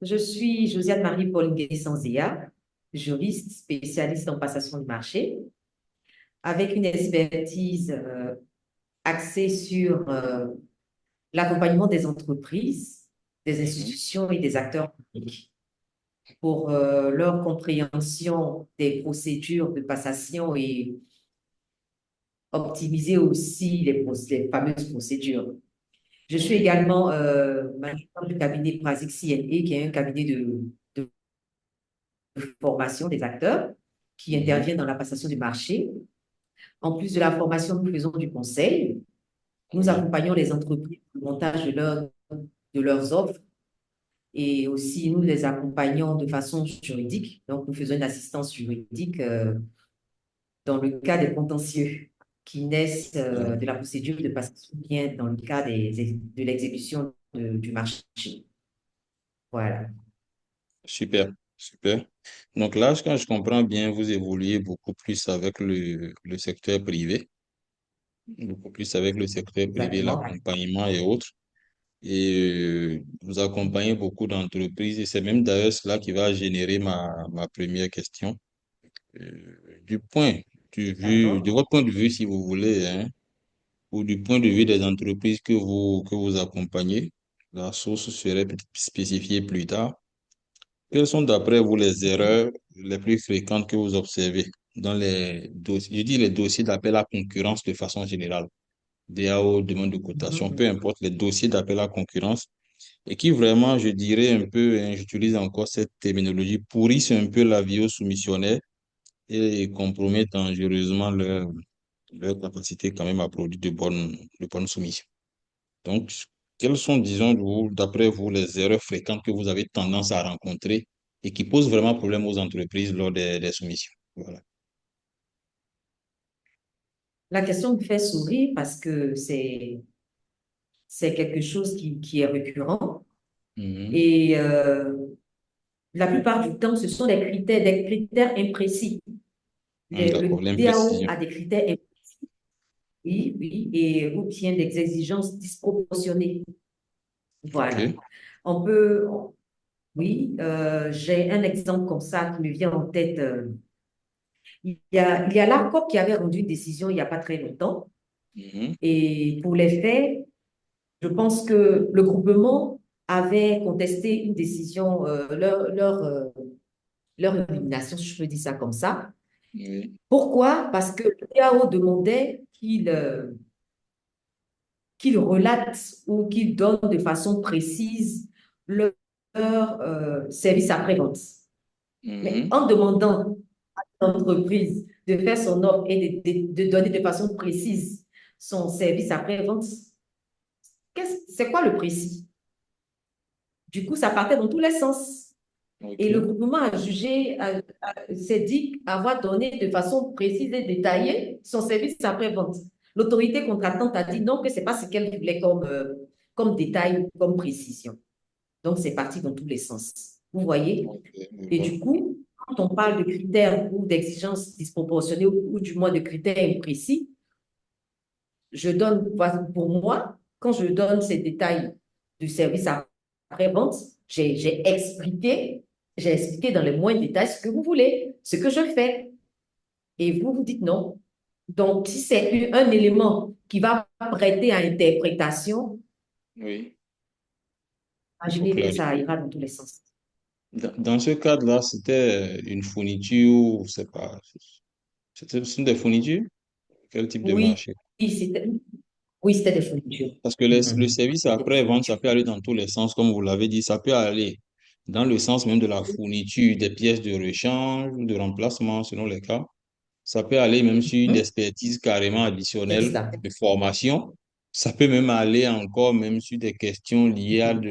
Je suis Josiane Marie-Paul Nguessanzea, juriste spécialiste en passation de marché, avec une expertise axée sur l'accompagnement des entreprises, des Mhm. institutions et des acteurs publics pour leur compréhension des procédures de passation et optimiser aussi les fameuses procédures. Je suis Oui. également manager du cabinet Prasix CNE, qui est un cabinet de formation des acteurs qui Mhm. intervient dans la passation du marché. En plus de la formation, nous faisons du conseil. Nous Oui. accompagnons les entreprises au montage de leurs offres et aussi nous les accompagnons de façon juridique. Donc, nous faisons une assistance juridique dans le cas des contentieux qui naissent Super. de la procédure de passation, bien dans le cas de l'exécution du marché. Voilà. Super. Super. Donc là, quand je comprends bien, vous évoluez beaucoup plus avec le secteur privé, beaucoup plus avec le secteur privé, Exactement. l'accompagnement et autres. Et vous accompagnez beaucoup d'entreprises et c'est même d'ailleurs cela qui va générer ma première question. Du point de D'accord. votre point de vue, si vous voulez, hein, ou du point de vue des entreprises que vous accompagnez, la source serait peut-être spécifiée plus tard. Quelles sont d'après vous les Mhm. erreurs les plus fréquentes que vous observez dans les dossiers, je dis les dossiers d'appel à concurrence de façon générale, DAO, demande de cotation, peu Mhm. importe, les dossiers d'appel à concurrence, et qui vraiment, je dirais un peu, hein, j'utilise encore cette terminologie, pourrissent un peu la vie aux soumissionnaires et compromettent dangereusement leur capacité quand même à produire de bonnes soumissions. Donc, quelles sont, disons, d'après vous, les erreurs fréquentes que vous avez tendance à rencontrer et qui posent vraiment problème aux entreprises lors des soumissions? Voilà. La question me fait sourire parce que c'est quelque chose qui est récurrent. Mhm. Et la plupart du temps, ce sont des critères imprécis. D'accord, Le DAO l'imprécision. a des critères imprécis, oui, oui, et ou bien des exigences disproportionnées. Voilà. OK. On peut, oui, j'ai un exemple comme ça qui me vient en tête. Il y a l'ARCOP qui avait rendu une décision il n'y a pas très longtemps. Mhm. Et pour les faits, je pense que le groupement avait contesté une décision, leur élimination, si je peux dire ça comme ça. Oui. Pourquoi? Parce que le DAO demandait qu'il relate ou qu'il donne de façon précise leur, service après-vente. Mais Mhm. en demandant à l'entreprise de faire son offre et de donner de façon précise son service après-vente, c'est quoi le précis? Du coup, ça partait dans tous les sens. Et le OK. groupement a jugé, s'est dit avoir donné de façon précise et détaillée son service après-vente. L'autorité contractante a dit non, que ce n'est pas ce qu'elle voulait comme détail ou comme précision. Donc, c'est parti dans tous les sens. Vous voyez? OK, je Et vois. du coup, quand on parle de critères ou d'exigences disproportionnées ou du moins de critères imprécis, je donne, pour moi, quand je donne ces détails du service après-vente, j'ai expliqué dans les moindres détails ce que vous voulez, ce que je fais. Et vous, vous dites non. Donc, si c'est un élément qui va prêter à interprétation, Oui, il faut imaginez que ça clarifier. ira dans tous les sens. Dans ce cadre-là, c'était une fourniture, ou c'est pas, ce sont des fournitures? Quel type de Oui, marché? c'était oui, c'était des fournitures. Parce que le Mhm. service C'était des après-vente, ça fournitures. peut aller dans tous les sens, comme vous l'avez dit, ça peut aller dans le sens même de la fourniture des pièces de rechange ou de remplacement, selon les cas. Ça peut aller même sur une Mhm. expertise carrément C'est additionnelle ça. de formation. Ça peut même aller encore même sur des questions liées à Mhm.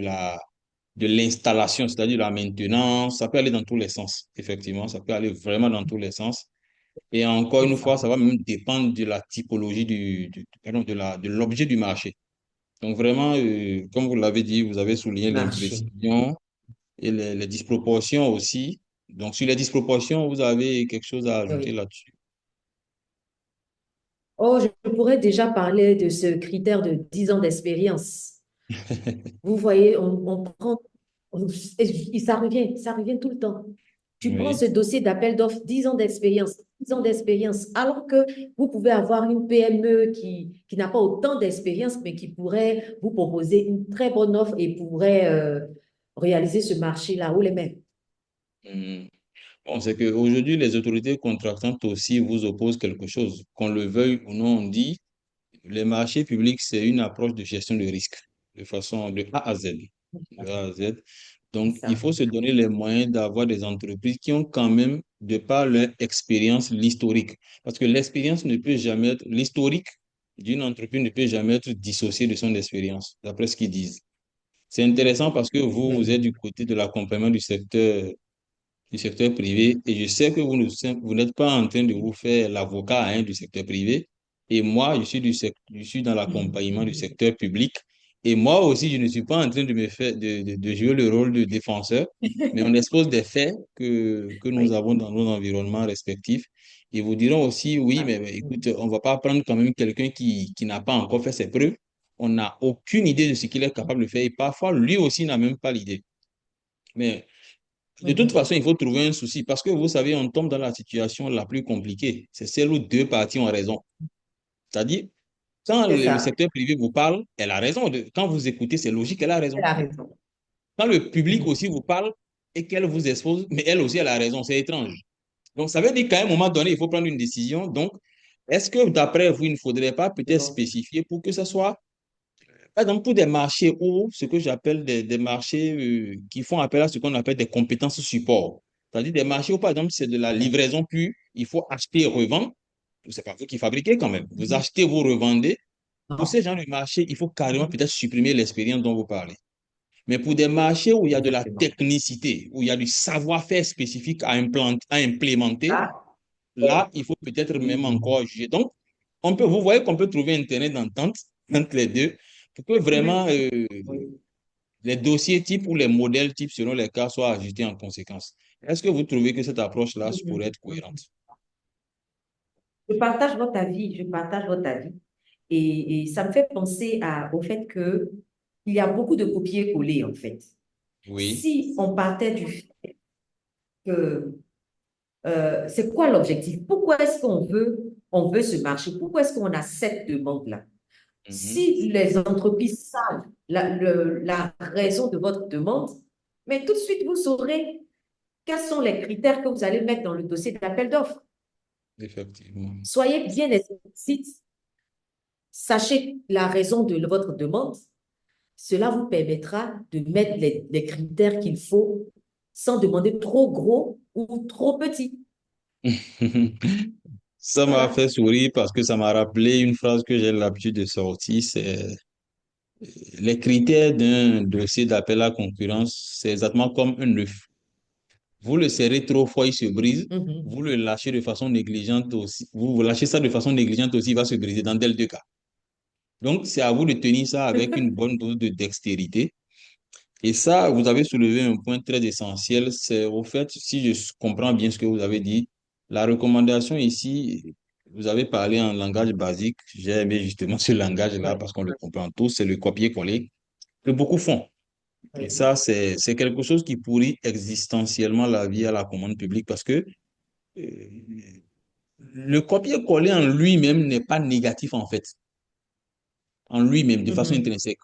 de l'installation, c'est-à-dire la maintenance. Ça peut aller dans tous les sens, effectivement. Ça peut aller vraiment dans tous les sens. Et encore C'est une fois, ça. ça va même dépendre de la typologie pardon, de l'objet du marché. Donc vraiment, comme vous l'avez dit, vous avez souligné Marché. l'imprécision et les disproportions aussi. Donc sur les disproportions, vous avez quelque chose à ajouter Oui. là-dessus. Oh, je pourrais déjà parler de ce critère de 10 ans d'expérience. Vous voyez, on prend. Ça revient tout le temps. Tu prends Oui. ce dossier d'appel d'offres, 10 ans d'expérience, 10 ans d'expérience, alors que vous pouvez avoir une PME qui n'a pas autant d'expérience, mais qui pourrait vous proposer une très bonne offre et pourrait réaliser ce marché-là haut les mains. Mhm. Bon, c'est qu'aujourd'hui, les autorités contractantes aussi vous opposent quelque chose. Qu'on le veuille ou non, on dit, les marchés publics, c'est une approche de gestion de risque, de façon de A à Z. De A à Z. C'est Donc, il ça. faut se donner les moyens d'avoir des entreprises qui ont quand même, de par leur expérience, l'historique. Parce que l'expérience ne peut jamais être, l'historique d'une entreprise ne peut jamais être dissocié de son expérience, d'après ce qu'ils disent. C'est intéressant parce que vous, vous êtes Oui. du côté de l'accompagnement du secteur privé. Et je sais que vous n'êtes pas en train de vous faire l'avocat hein, du secteur privé. Et moi, je suis dans l'accompagnement du secteur public. Et moi aussi, je ne suis pas en train de me faire, de jouer le rôle de défenseur, mais on expose des faits que nous Oui. avons dans nos environnements respectifs. Ils vous diront aussi, oui, mais écoute, on ne va pas prendre quand même quelqu'un qui n'a pas encore fait ses preuves. On n'a aucune idée de ce qu'il est capable de faire et parfois, lui aussi n'a même pas l'idée. Mais de toute Mhm. façon, il faut trouver un souci parce que vous savez, on tombe dans la situation la plus compliquée. C'est celle où deux parties ont raison. C'est-à-dire, quand C'est le ça. secteur privé vous parle, elle a raison. Quand vous écoutez, c'est logique, elle a raison. Elle a raison. Quand le public Mhm. aussi vous parle et qu'elle vous expose, mais elle aussi, elle a raison. C'est étrange. Donc, ça veut dire qu'à un moment donné, il faut prendre une décision. Donc, est-ce que d'après vous, il ne faudrait pas C'est peut-être bon. spécifier pour que ce soit par exemple, pour des marchés où, ce que j'appelle des marchés qui font appel à ce qu'on appelle des compétences support. C'est-à-dire des marchés où, par exemple, c'est de la livraison pure, il faut acheter et revendre. C'est pas vous qui fabriquez quand même. Vous Mhm. achetez, vous revendez. Pour Non. ces genres de marchés, il faut carrément Mhm. peut-être supprimer l'expérience dont vous parlez. Mais pour des marchés où il y a de la Exactement. technicité, où il y a du savoir-faire spécifique à implémenter, Ah, là, il faut peut-être même oui. encore juger. Donc, vous voyez qu'on peut trouver un terrain d'entente entre les deux pour que vraiment Oui. Oui. les dossiers types ou les modèles types selon les cas soient ajustés en conséquence. Est-ce que vous trouvez que cette approche-là pourrait Mhm. être cohérente? Je partage votre avis, je partage votre avis. Et ça me fait penser au fait que il y a beaucoup de copier-coller, en fait. Oui. Si on partait du fait que c'est quoi l'objectif? Pourquoi est-ce on veut ce marché? Pourquoi est-ce qu'on a cette demande-là? Mhm. Si les entreprises savent la raison de votre demande, mais tout de suite, vous saurez quels sont les critères que vous allez mettre dans le dossier d'appel d'offres. Effectivement. Soyez bien explicite, sachez la raison de votre demande. Cela vous permettra de mettre les critères qu'il faut sans demander trop gros ou trop petit. Ça m'a Voilà. fait sourire parce que ça m'a rappelé une phrase que j'ai l'habitude de sortir, c'est les critères d'un dossier d'appel à concurrence, c'est exactement comme un œuf. Vous le serrez trop fort, il se brise. Mhm. Vous le lâchez de façon négligente aussi. Vous lâchez ça de façon négligente aussi, il va se briser dans les deux cas. Donc, c'est à vous de tenir ça avec une bonne dose de dextérité. Et ça, vous avez soulevé un point très essentiel. C'est au fait, si je comprends bien ce que vous avez dit, la recommandation ici, vous avez parlé en langage basique. J'ai aimé justement ce langage-là Ouais. parce qu'on le comprend tous. C'est le copier-coller que beaucoup font. Et Oui. ça, c'est quelque chose qui pourrit existentiellement la vie à la commande publique parce que euh, le copier-coller en lui-même n'est pas négatif en fait, en lui-même, de façon Mhm. intrinsèque.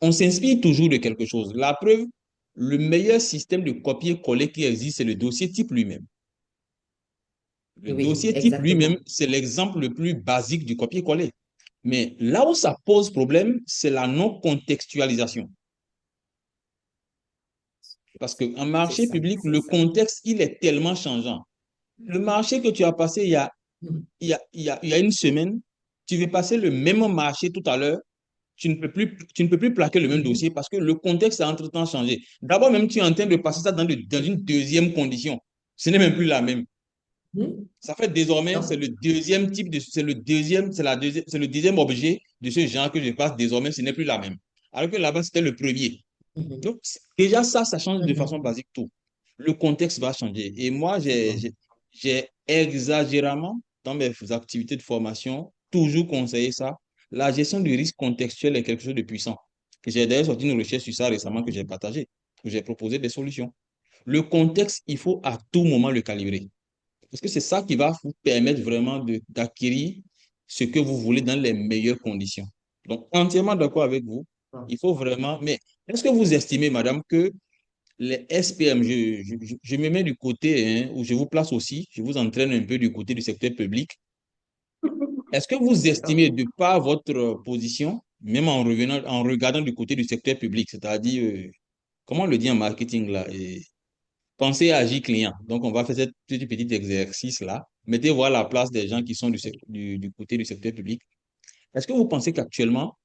On s'inspire toujours de quelque chose. La preuve, le meilleur système de copier-coller qui existe, c'est le dossier type lui-même. Le Oui, dossier type lui-même, exactement. c'est l'exemple le plus basique du copier-coller. Mais là où ça pose problème, c'est la non-contextualisation. Parce qu'en C'est marché ça, public, c'est le ça. contexte, il est tellement changeant. Le marché que tu as passé Mhm. il y a une semaine, tu veux passer le même marché tout à l'heure, tu ne peux plus plaquer le même Mhm. dossier parce que le contexte a entre-temps changé. D'abord, même tu es en train de passer ça dans une deuxième condition. Ce n'est même plus la même. Mhm. Ça fait désormais, c'est Non. le deuxième type de, c'est le deuxième objet de ce genre que je passe. Désormais, ce n'est plus la même. Alors que là-bas, c'était le premier. Mhm. Donc, déjà, ça change de façon Mhm. basique tout. Le contexte va changer. Et moi, C'est bon. j'ai exagérément, dans mes activités de formation, toujours conseillé ça. La gestion du risque contextuel est quelque chose de puissant. J'ai d'ailleurs sorti une recherche sur ça récemment que j'ai partagée. J'ai proposé des solutions. Le contexte, il faut à tout moment le calibrer. Parce que c'est ça qui va vous permettre vraiment d'acquérir ce que vous voulez dans les meilleures conditions. Donc, entièrement d'accord avec vous. Il faut vraiment... Mais est-ce que vous estimez, madame, que les SPM, je me mets du côté, hein, où je vous place aussi, je vous entraîne un peu du côté du secteur public. Est-ce que vous D'accord. estimez, de par votre position, même en revenant, en regardant du côté du secteur public, c'est-à-dire, comment on le dit en marketing là, pensez à agir client. Donc, on va faire ce petit exercice-là. Mettez voir la place des gens qui sont du côté du secteur public. Est-ce que vous pensez qu'actuellement,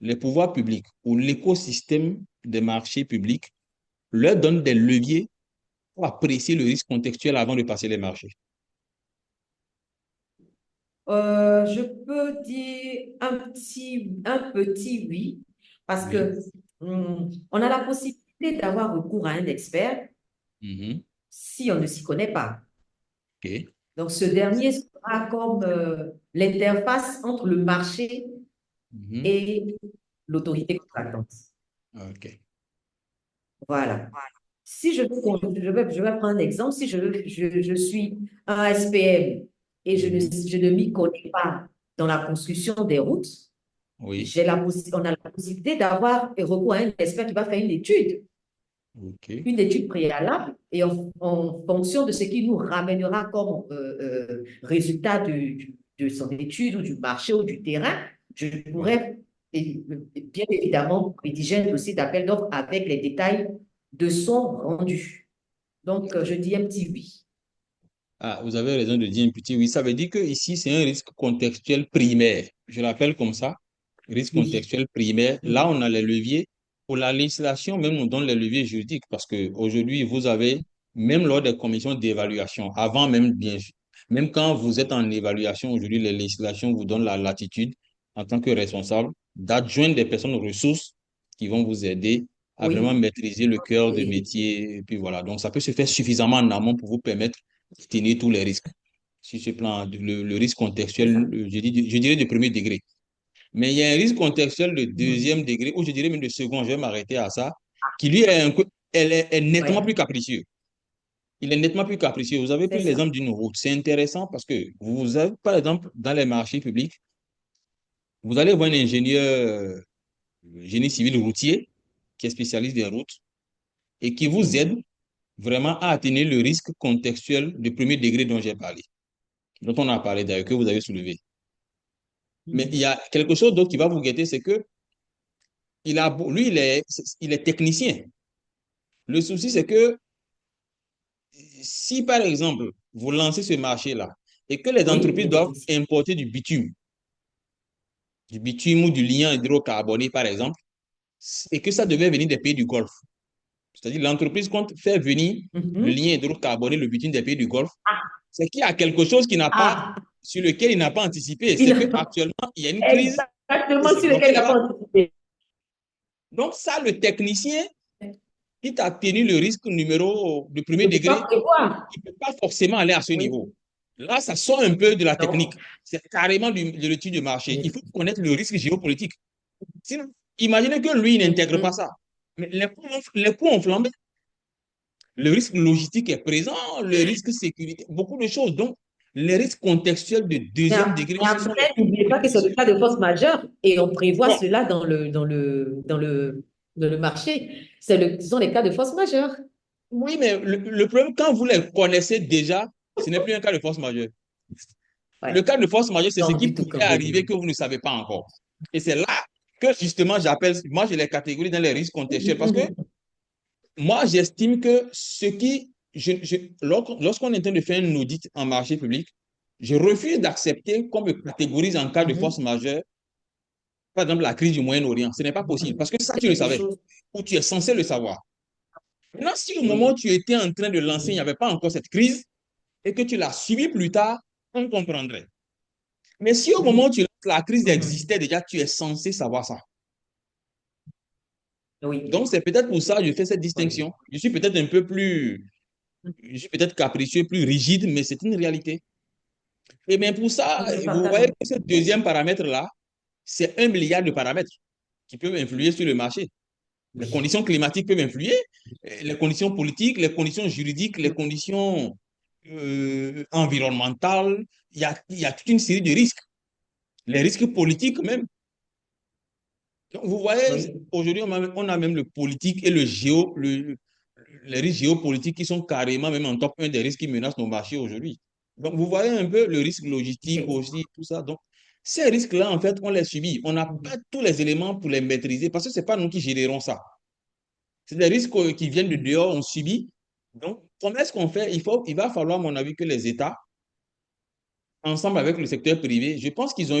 les pouvoirs publics ou l'écosystème des marchés publics leur donnent des leviers pour apprécier le risque contextuel avant de passer les marchés? Je peux dire un petit oui, parce Oui. que on a la possibilité d'avoir recours à un expert Mhm. si on ne s'y connaît pas. OK. Donc, ce dernier sera comme l'interface entre le marché Mhm. et l'autorité contractante. OK. Voilà. Si je vais prendre un exemple. Si je suis un SPM et Mhm. je ne m'y connais pas dans la construction des routes, Oui. on a la possibilité d'avoir recours à un expert qui va faire OK. une étude préalable, et en fonction de ce qui nous ramènera comme résultat de son étude ou du marché ou du terrain, je Oui. pourrais bien évidemment rédiger un dossier d'appel d'offres avec les détails de son rendu. Donc, je dis un petit oui. Ah, vous avez raison de dire un petit oui. Ça veut dire que ici, c'est un risque contextuel primaire. Je l'appelle comme ça, risque Oui, contextuel primaire. Là, oui, on a les leviers. Pour la législation, même, on donne les leviers juridiques parce qu'aujourd'hui, vous avez, même lors des commissions d'évaluation, avant même, bien sûr, même quand vous êtes en évaluation, aujourd'hui, les législations vous donnent la latitude en tant que responsable d'adjoindre des personnes ressources qui vont vous aider à vraiment oui, maîtriser le cœur de oui, métier. Et puis voilà. Donc, ça peut se faire suffisamment en amont pour vous permettre tenir tous les risques. Sur ce plan, le risque c'est contextuel, ça. je dirais de premier degré. Mais il y a un risque contextuel de Mhm. deuxième degré, ou je dirais même de second, je vais m'arrêter à ça, qui lui est nettement plus Ouais, capricieux. Il est nettement plus capricieux. Vous avez c'est pris ça. l'exemple d'une route. C'est intéressant parce que vous avez, par exemple, dans les marchés publics, vous allez voir un ingénieur génie civil routier qui est spécialiste des routes et qui vous Oui. aide vraiment à atteindre le risque contextuel de premier degré dont j'ai parlé, dont on a parlé d'ailleurs, que vous avez soulevé. Mais il y Mhm. a quelque chose d'autre qui va vous guetter, c'est que lui, il est technicien. Le souci, c'est que si, par exemple, vous lancez ce marché-là et que les Oui, entreprises les doivent techniciens. importer du bitume ou du liant hydrocarboné, par exemple, et que ça devait venir des pays du Golfe, c'est-à-dire l'entreprise compte faire venir le Mhm. lien hydrocarbonné, le bitume des pays du Golfe, c'est qu'il y a quelque chose qui n'a pas, Ah, sur lequel il n'a pas anticipé. il C'est n'a pas qu'actuellement, il y a une crise et exactement c'est sur bloqué lequel il n'a là-bas. pas anticipé. Donc ça, le technicien, qui t'a tenu le risque numéro de Il premier ne peut pas degré, prévoir. il ne peut pas forcément aller à ce Oui. niveau. Là, ça sort un peu de la technique. Non. C'est carrément de l'étude de marché. Il Oui. faut connaître le risque géopolitique. Sinon, imaginez que lui, il n'intègre pas Mhm. ça. Mais les coûts ont flambé. Le risque logistique est présent, le risque sécurité, beaucoup de choses. Donc, les risques contextuels de deuxième degré, Mais ce sont les après, plus n'oubliez pas que c'est le précieux. cas de force majeure et on prévoit Bon, cela dans le marché. Ce sont les cas de force majeure. oui, mais le problème, quand vous les connaissez déjà, ce n'est plus un cas de force majeure. Le Ouais. cas de force majeure, c'est ce Non, qui du tout, pourrait quand même. arriver que vous ne savez pas encore. Et c'est là que justement j'appelle, moi je les catégorise dans les risques contextuels parce que moi j'estime que ce qui, lorsqu'on est en train de faire un audit en marché public, je refuse d'accepter qu'on me catégorise en cas de force Mhm. majeure, par exemple la crise du Moyen-Orient. Ce n'est pas possible Mhm. parce que ça C'est tu le quelque savais chose. ou tu es censé le savoir. Maintenant, si au moment où Oui. tu étais en train de lancer, il n'y Oui. avait pas encore cette crise et que tu l'as suivi plus tard, on comprendrait. Mais si au moment où Mhm. tu lances, la crise Mhm. existait déjà, tu es censé savoir ça. Oui. Donc, c'est peut-être pour ça que je fais cette Oui. distinction. Je suis peut-être un peu plus, je suis peut-être capricieux, plus rigide, mais c'est une réalité. Et bien pour ça, Je vous partage voyez que ce entièrement. deuxième paramètre-là, c'est 1 milliard de paramètres qui peuvent influer sur le marché. Les oui, conditions climatiques peuvent influer, les conditions politiques, les conditions juridiques, les conditions environnementales. Il y a toute une série de risques, les risques politiques même. Donc, vous voyez, oui, aujourd'hui, on a même le politique et les risques géopolitiques qui sont carrément même en top 1 des risques qui menacent nos marchés aujourd'hui. Donc, vous voyez un peu le risque logistique effectivement. aussi, tout ça. Donc, ces risques-là, en fait, on les subit. On n'a pas tous les éléments pour les maîtriser parce que ce n'est pas nous qui gérerons ça. C'est des risques qui viennent de dehors, on subit. Donc, comment est-ce qu'on fait? Il va falloir, à mon avis, que les États, ensemble avec le secteur privé, je pense qu'ils ont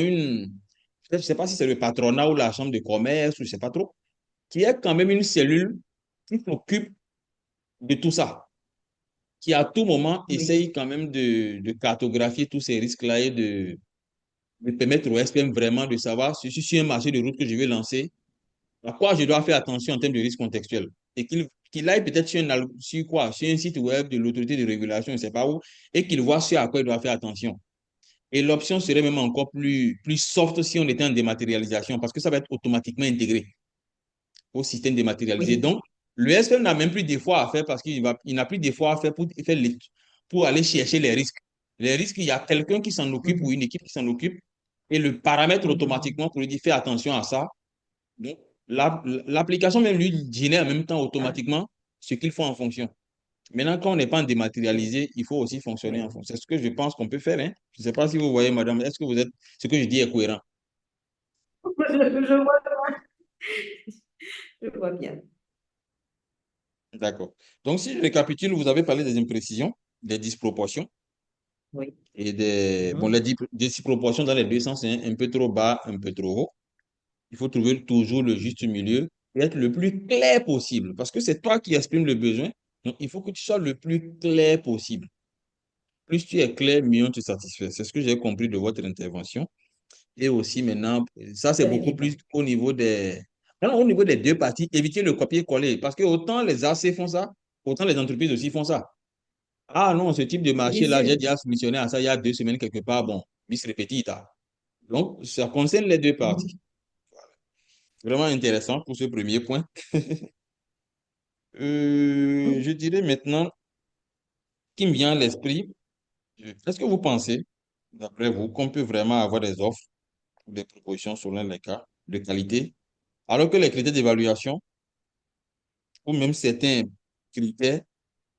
je ne sais pas si c'est le patronat ou la chambre de commerce, ou je ne sais pas trop, qui est quand même une cellule qui s'occupe de tout ça, qui à tout moment Oui, essaye quand même de cartographier tous ces risques-là et de permettre au SPM vraiment de savoir si sur un marché de route que je vais lancer, à quoi je dois faire attention en termes de risque contextuel. Et qu'il aille peut-être sur quoi? Sur un site web de l'autorité de régulation, je ne sais pas où, et qu'il voit ce à quoi il doit faire attention. Et l'option serait même encore plus soft si on était en dématérialisation, parce que ça va être automatiquement intégré au système dématérialisé. oui, Donc, le SPM n'a même plus d'efforts à faire parce il n'a plus d'efforts à faire pour aller chercher les risques. Les risques, il y a quelqu'un qui s'en occupe ou mhm, une équipe qui s'en occupe et le paramètre mhm, automatiquement pour lui dire fais attention à ça. Donc, l'application même lui génère en même temps ah, automatiquement ce qu'il faut en fonction. Maintenant, quand on n'est pas oui, dématérialisé, il faut aussi fonctionner en oui. fonction. C'est ce que je pense qu'on peut faire. Hein. Je ne sais pas si vous voyez, madame, est-ce que ce que je dis est cohérent? Je vois, je vois bien. D'accord. Donc, si je récapitule, vous avez parlé des imprécisions, des disproportions Oui. et Mhm. des disproportions dans les deux sens, hein, un peu trop bas, un peu trop haut. Il faut trouver toujours le juste milieu et être le plus clair possible parce que c'est toi qui exprimes le besoin. Donc, il faut que tu sois le plus clair possible. Plus tu es clair, mieux on te satisfait. C'est ce que j'ai compris de votre intervention. Et aussi maintenant, ça c'est Très beaucoup bien. plus au niveau des deux parties, éviter le copier-coller. Parce que autant les AC font ça, autant les entreprises aussi font ça. Ah non, ce type de Bien marché-là, j'ai sûr. déjà soumissionné à ça il y a 2 semaines quelque part. Bon, bis repetita. Donc, ça concerne les deux parties. Mhm. Vraiment intéressant pour ce premier point. Je dirais maintenant, qui me vient à l'esprit, est-ce que vous pensez, d'après vous, qu'on peut vraiment avoir des offres ou des propositions selon les cas de qualité, alors que les critères d'évaluation ou même certains critères,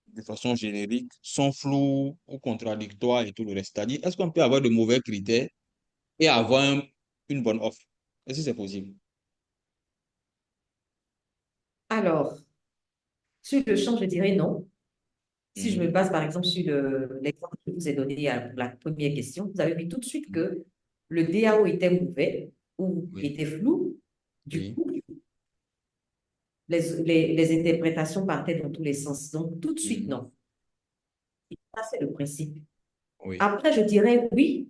de façon générique, sont flous ou contradictoires et tout le reste? C'est-à-dire, est-ce qu'on peut avoir de mauvais critères et avoir une bonne offre? Est-ce que c'est possible? Alors, sur le champ, je dirais non. Si je me Mhm. base par exemple sur l'exemple que je vous ai donné pour la première question, vous avez vu tout de suite que le DAO était mauvais ou Oui, était flou. Du oui, coup, les interprétations partaient dans tous les sens. Donc, tout de suite, mhm. non. Ça, c'est le principe. Oui, Après, je dirais oui,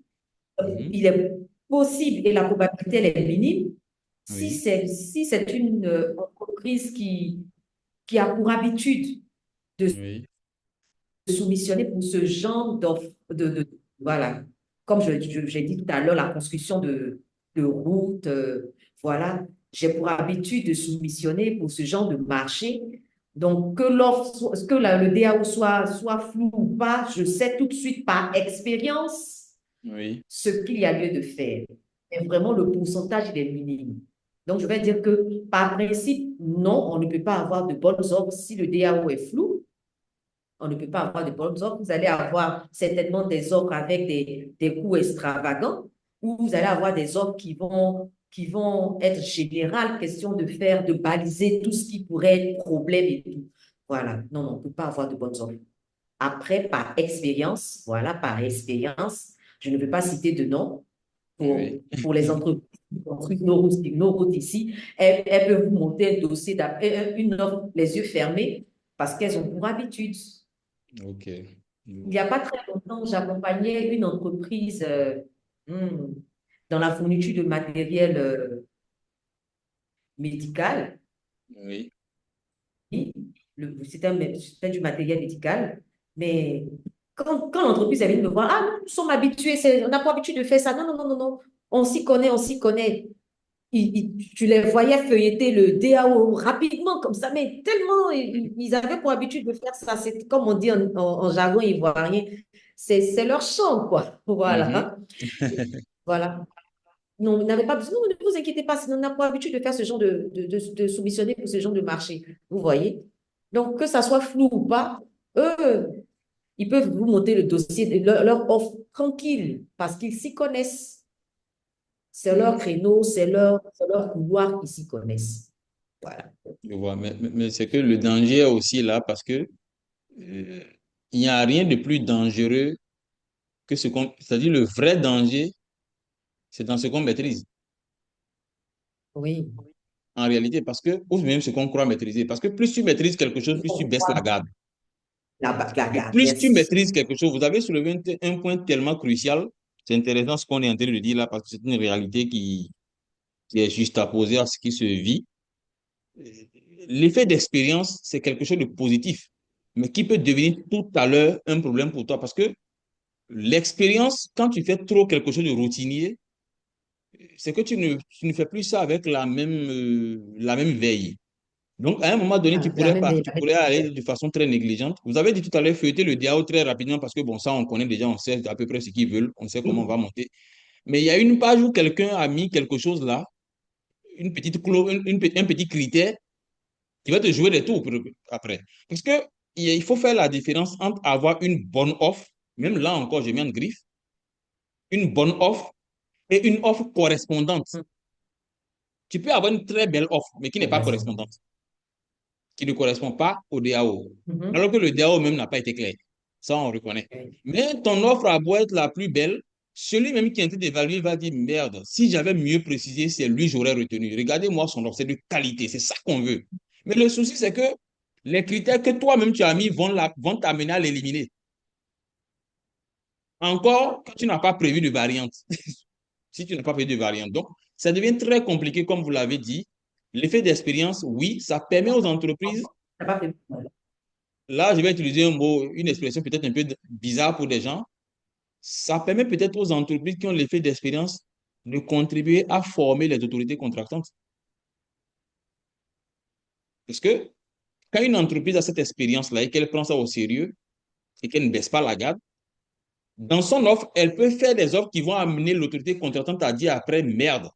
mhm. il est possible et la probabilité elle est minime Oui, si c'est une entreprise qui a pour habitude de oui, soumissionner pour ce genre d'offre, voilà, comme j'ai dit tout à l'heure, la construction de routes, voilà, j'ai pour habitude de soumissionner pour ce genre de marché. Donc, que l'offre, que le DAO soit flou ou pas, je sais tout de suite par expérience oui, ce qu'il y a lieu de faire. Mais vraiment, le pourcentage, il est minime. Donc, je vais dire que par principe, non, on ne peut pas avoir de bonnes offres si le DAO est flou. On ne peut pas avoir de bonnes offres. Vous allez avoir certainement des offres avec des coûts extravagants ou vous allez avoir des offres qui vont être générales, question de faire, de baliser tout ce qui pourrait être problème et tout. Voilà. Non, non, on ne peut pas avoir de bonnes offres. Après, par expérience, voilà, par expérience, je ne veux pas citer de nom oui. pour les entreprises qui construisent nos routes ici. Elles peuvent vous monter un dossier, une offre les yeux fermés parce qu'elles ont pour habitude. Ok. Il n'y a pas très longtemps, j'accompagnais une entreprise hmm, dans la fourniture de matériel médical. Oui, Oui, c'était du matériel médical. Mais quand l'entreprise elle vient me voir, ah non, nous sommes habitués, on n'a pas l'habitude de faire ça. Non, non, non, non, non. On s'y connaît, on s'y connaît. tu les voyais feuilleter le DAO rapidement comme ça, mais tellement ils avaient pour habitude de faire ça. C'est comme on dit en jargon ivoirien, c'est leur chant, quoi. Mhm. Voilà. Voilà. Non, vous n'avez pas besoin, non, ne vous inquiétez pas, sinon on n'a pas l'habitude de faire ce genre de soumissionner pour ce genre de marché. Vous voyez? Donc, que ça soit flou ou pas, eux, ils peuvent vous monter le dossier, leur offre tranquille, parce qu'ils s'y connaissent. C'est leur créneau, c'est leur couloir, ils s'y connaissent. Voilà. Je vois, mais c'est que le danger est aussi là parce que euh, il n'y a rien de plus dangereux que ce qu'on, c'est-à-dire le vrai danger, c'est dans ce qu'on maîtrise Oui. en réalité, parce que, ou même ce qu'on croit maîtriser, parce que plus tu maîtrises quelque chose, plus tu baisses la garde. La Et garde, plus tu yes. maîtrises quelque chose, vous avez soulevé un point tellement crucial, c'est intéressant ce qu'on est en train de dire là, parce que c'est une réalité qui est juxtaposée à ce qui se vit. L'effet d'expérience, c'est quelque chose de positif, mais qui peut devenir tout à l'heure un problème pour toi, parce que l'expérience, quand tu fais trop quelque chose de routinier, c'est que tu ne fais plus ça avec la même veille. Donc, à un moment donné, Ah, la même veille, tu la même pourrais aller veille. de façon très négligente. Vous avez dit tout à l'heure, feuilleter le DAO très rapidement parce que, bon, ça, on connaît déjà, on sait à peu près ce qu'ils veulent, on sait comment on va Oui. monter. Mais il y a une page où quelqu'un a mis quelque chose là, une petite clause, un petit critère qui va te jouer des tours après. Parce que il faut faire la différence entre avoir une bonne offre, même là encore, je mets en griffe, une bonne offre et une offre correspondante. Mhm. Tu peux avoir une très belle offre, mais qui n'est pas Correspond. correspondante, qui ne correspond pas au DAO. Mhm. Alors que le DAO même n'a pas été clair. Ça, on reconnaît. Oui. Mais ton offre a beau être la plus belle, celui même qui est en train d'évaluer va dire, merde, si j'avais mieux précisé, c'est lui j'aurais retenu. Regardez-moi son offre, c'est de qualité, c'est ça qu'on veut. Mais le souci, c'est que les critères que toi-même tu as mis vont t'amener à l'éliminer. Encore que tu n'as pas prévu de variante. Si tu n'as pas prévu de variante. Donc, ça devient très compliqué, comme vous l'avez dit. L'effet d'expérience, oui, ça permet aux entreprises. T'as pas fait. Là, je vais utiliser un mot, une expression peut-être un peu bizarre pour des gens. Ça permet peut-être aux entreprises qui ont l'effet d'expérience de contribuer à former les autorités contractantes. Parce que quand une entreprise a cette expérience-là et qu'elle prend ça au sérieux et qu'elle ne baisse pas la garde, dans son offre, elle peut faire des offres qui vont amener l'autorité contractante à dire après, merde,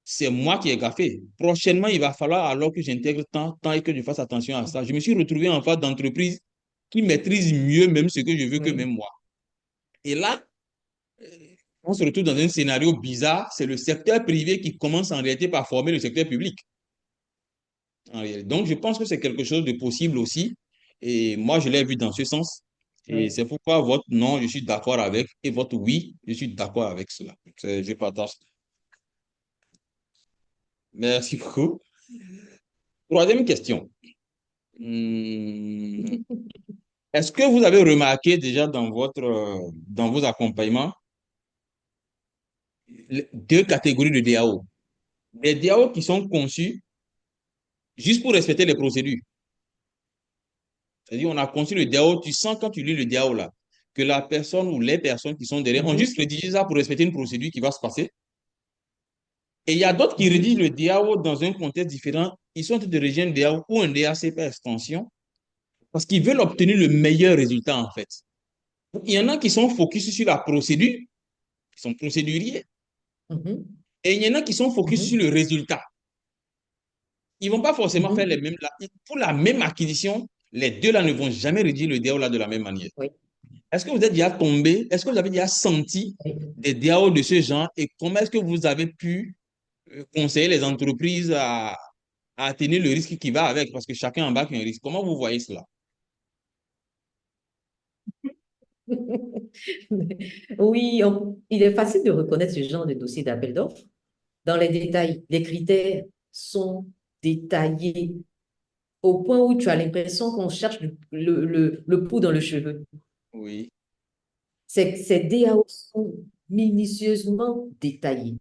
c'est moi qui ai gaffé. Prochainement, il va falloir alors que j'intègre tant et que je fasse attention à ça. Je me suis retrouvé en face d'entreprises qui maîtrisent mieux même ce que je veux que même Oui. moi. Et là, on se retrouve dans un scénario bizarre. C'est le secteur privé qui commence en réalité par former le secteur public. Donc, je pense que c'est quelque chose de possible aussi. Et moi, je l'ai vu dans ce sens. Et Oui. c'est pourquoi votre non, je suis d'accord avec, et votre oui, je suis d'accord avec cela. Je partage. Merci beaucoup. Troisième question. Hmm, Est-ce que vous avez remarqué déjà dans vos accompagnements deux catégories de DAO? Des DAO qui sont conçus juste pour respecter les procédures. C'est-à-dire, on a conçu le DAO, tu sens quand tu lis le DAO là, que la personne ou les personnes qui sont derrière ont Mhm. juste rédigé ça pour respecter une procédure qui va se passer. Et il y a d'autres qui rédigent Mhm. le DAO dans un contexte différent. Ils sont en train de rédiger un DAO ou un DAC par extension parce qu'ils veulent obtenir le meilleur résultat en fait. Il y en a qui sont focus sur la procédure, qui sont procéduriers, Mhm. et il y en a qui sont focus sur Mhm. le résultat. Ils ne vont pas forcément faire les Mhm. mêmes. Pour la même acquisition, les deux là ne vont jamais rédiger le DAO là de la même manière. Oui. Est-ce que vous êtes déjà tombé, est-ce que vous avez déjà senti Oui. des DAO de ce genre et comment est-ce que vous avez pu conseiller les entreprises à atténuer le risque qui va avec parce que chacun embarque un risque. Comment vous voyez cela? Oui, il est facile de reconnaître ce genre de dossier d'appel d'offres. Dans les détails, les critères sont détaillés au point où tu as l'impression qu'on cherche le pouls dans le cheveu. Oui, Ces DAO sont minutieusement détaillés.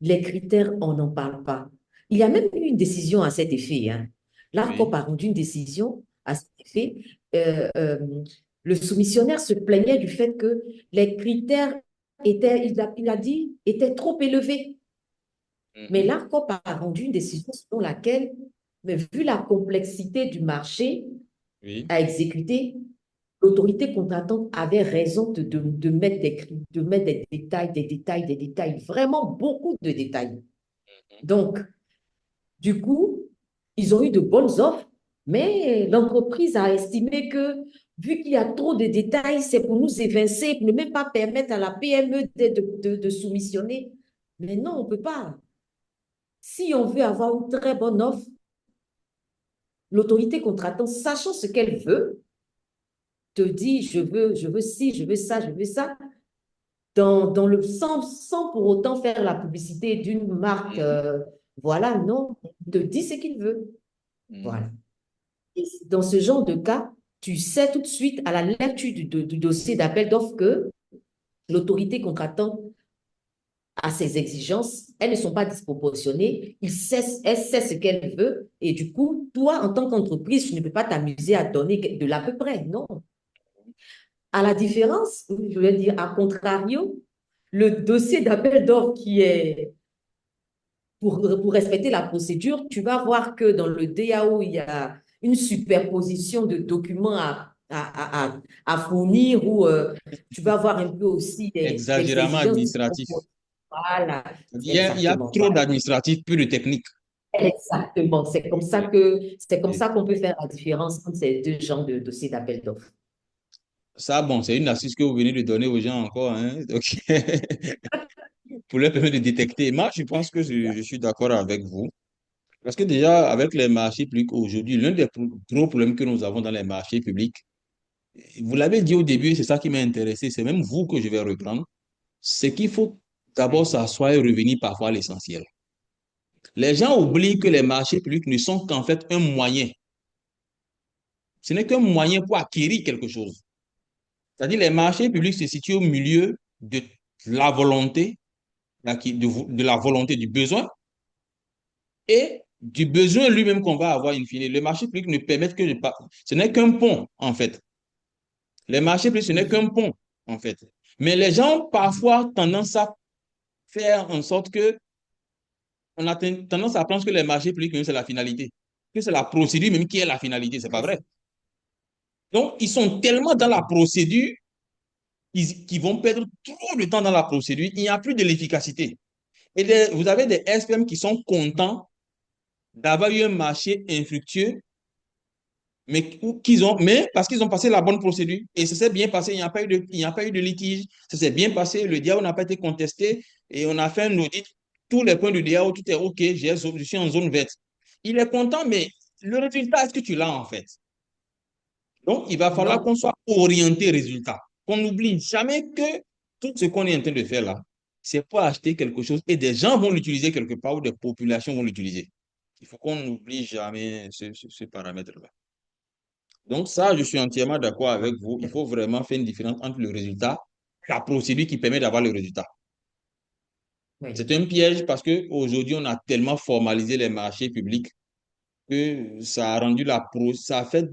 Les critères, on n'en parle pas. Il y a même eu une décision à cet effet, hein. L'ARCOP oui. a rendu une décision à cet effet. Euh, euh, le soumissionnaire se plaignait du fait que les critères étaient, il a dit, étaient trop élevés. Mais Mhm. l'ARCOP a rendu une décision selon laquelle, mais vu la complexité du marché Oui. à exécuter, l'autorité contractante avait raison de mettre des détails, vraiment beaucoup de détails. Donc, du coup, ils ont eu de bonnes offres, mais l'entreprise a estimé que vu qu'il y a trop de détails, c'est pour nous évincer, pour ne même pas permettre à la PME de soumissionner. Mais non, on ne peut pas. Si on veut avoir une très bonne offre, l'autorité contractante, sachant ce qu'elle veut, te dit, je veux ci, je veux ça, dans le sans pour autant faire la publicité d'une marque, Mhm. voilà, non, il te dit ce qu'il veut. Mhm. Voilà. Et dans ce genre de cas, tu sais tout de suite à la lecture du dossier d'appel d'offres que l'autorité contractante a ses exigences, elles ne sont pas disproportionnées, elle sait ce qu'elle veut, et du coup, toi, en tant qu'entreprise, tu ne peux pas t'amuser à donner de l'à peu près, non. À la différence, je veux dire, à contrario, le dossier d'appel d'offres qui est pour respecter la procédure, tu vas voir que dans le DAO, il y a une superposition de documents à fournir ou tu vas voir un peu aussi des Exagérément exigences. administratif. Voilà, Il c'est y a exactement, trop voilà. d'administratif, peu de technique. Exactement. Oui. C'est comme Oui. ça qu'on peut faire la différence entre ces deux genres de dossiers d'appel d'offres. Ça, bon, c'est une astuce que vous venez de donner aux gens encore, hein. Donc, pour leur permettre de détecter. Moi, je pense que je suis d'accord avec vous. Parce que déjà, avec les marchés publics aujourd'hui, l'un des gros problèmes que nous avons dans les marchés publics, vous l'avez dit au début, c'est ça qui m'a intéressé, c'est même vous que je vais reprendre, c'est qu'il faut d'abord Oui. s'asseoir et revenir parfois à l'essentiel. Les gens oublient que les marchés publics ne sont qu'en fait un moyen. Ce n'est qu'un moyen pour acquérir quelque chose. C'est-à-dire les marchés publics se situent au milieu de la volonté, de la volonté du besoin et du besoin lui-même qu'on va avoir in fine. Le marché public ne permet que de... Ce n'est qu'un pont, en fait. Les marchés publics, ce n'est qu'un Oui. pont, en fait. Mais les gens ont parfois tendance à faire en sorte que on a tendance à penser que les marchés publics, c'est la finalité, que c'est la procédure même qui est la finalité. C'est pas vrai. Donc, ils sont tellement dans la procédure qu'ils vont perdre trop de temps dans la procédure. Il n'y a plus de l'efficacité. Et vous avez des SPM qui sont contents d'avoir eu un marché infructueux, mais parce qu'ils ont passé la bonne procédure. Et ça s'est bien passé, il n'y a pas eu de litige. Ça s'est bien passé, le DAO n'a pas été contesté et on a fait un audit. Tous les points du DAO, tout est OK, je suis en zone verte. Il est content, mais le résultat, est-ce que tu l'as en fait? Donc, il va falloir Non. qu'on soit orienté résultat. Qu'on n'oublie jamais que tout ce qu'on est en train de faire là, c'est pour acheter quelque chose et des gens vont l'utiliser quelque part ou des populations vont l'utiliser. Il faut qu'on n'oublie jamais ce paramètre-là. Donc ça, je suis entièrement d'accord avec vous. Il faut vraiment faire une différence entre le résultat et la procédure qui permet d'avoir le résultat. Oui. C'est un piège parce qu'aujourd'hui, on a tellement formalisé les marchés publics que ça a rendu ça a fait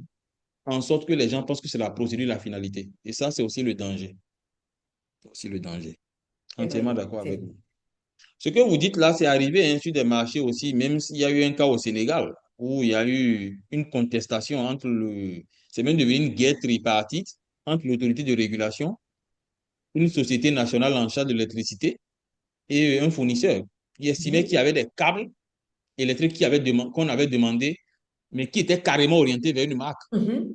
en sorte que les gens pensent que c'est la procédure la finalité. Et ça, c'est aussi le danger. C'est aussi le danger. C'est Entièrement vrai. d'accord C'est avec vrai. vous. Ce que vous dites là, c'est arrivé hein, sur des marchés aussi, même s'il y a eu un cas au Sénégal où il y a eu une contestation entre le... C'est même devenu une guerre tripartite entre l'autorité de régulation, une société nationale en charge de l'électricité et un fournisseur qui estimait qu'il y Mhm. avait des câbles électriques qu'on avait demandé, mais qui étaient carrément orientés vers une marque. Mhm.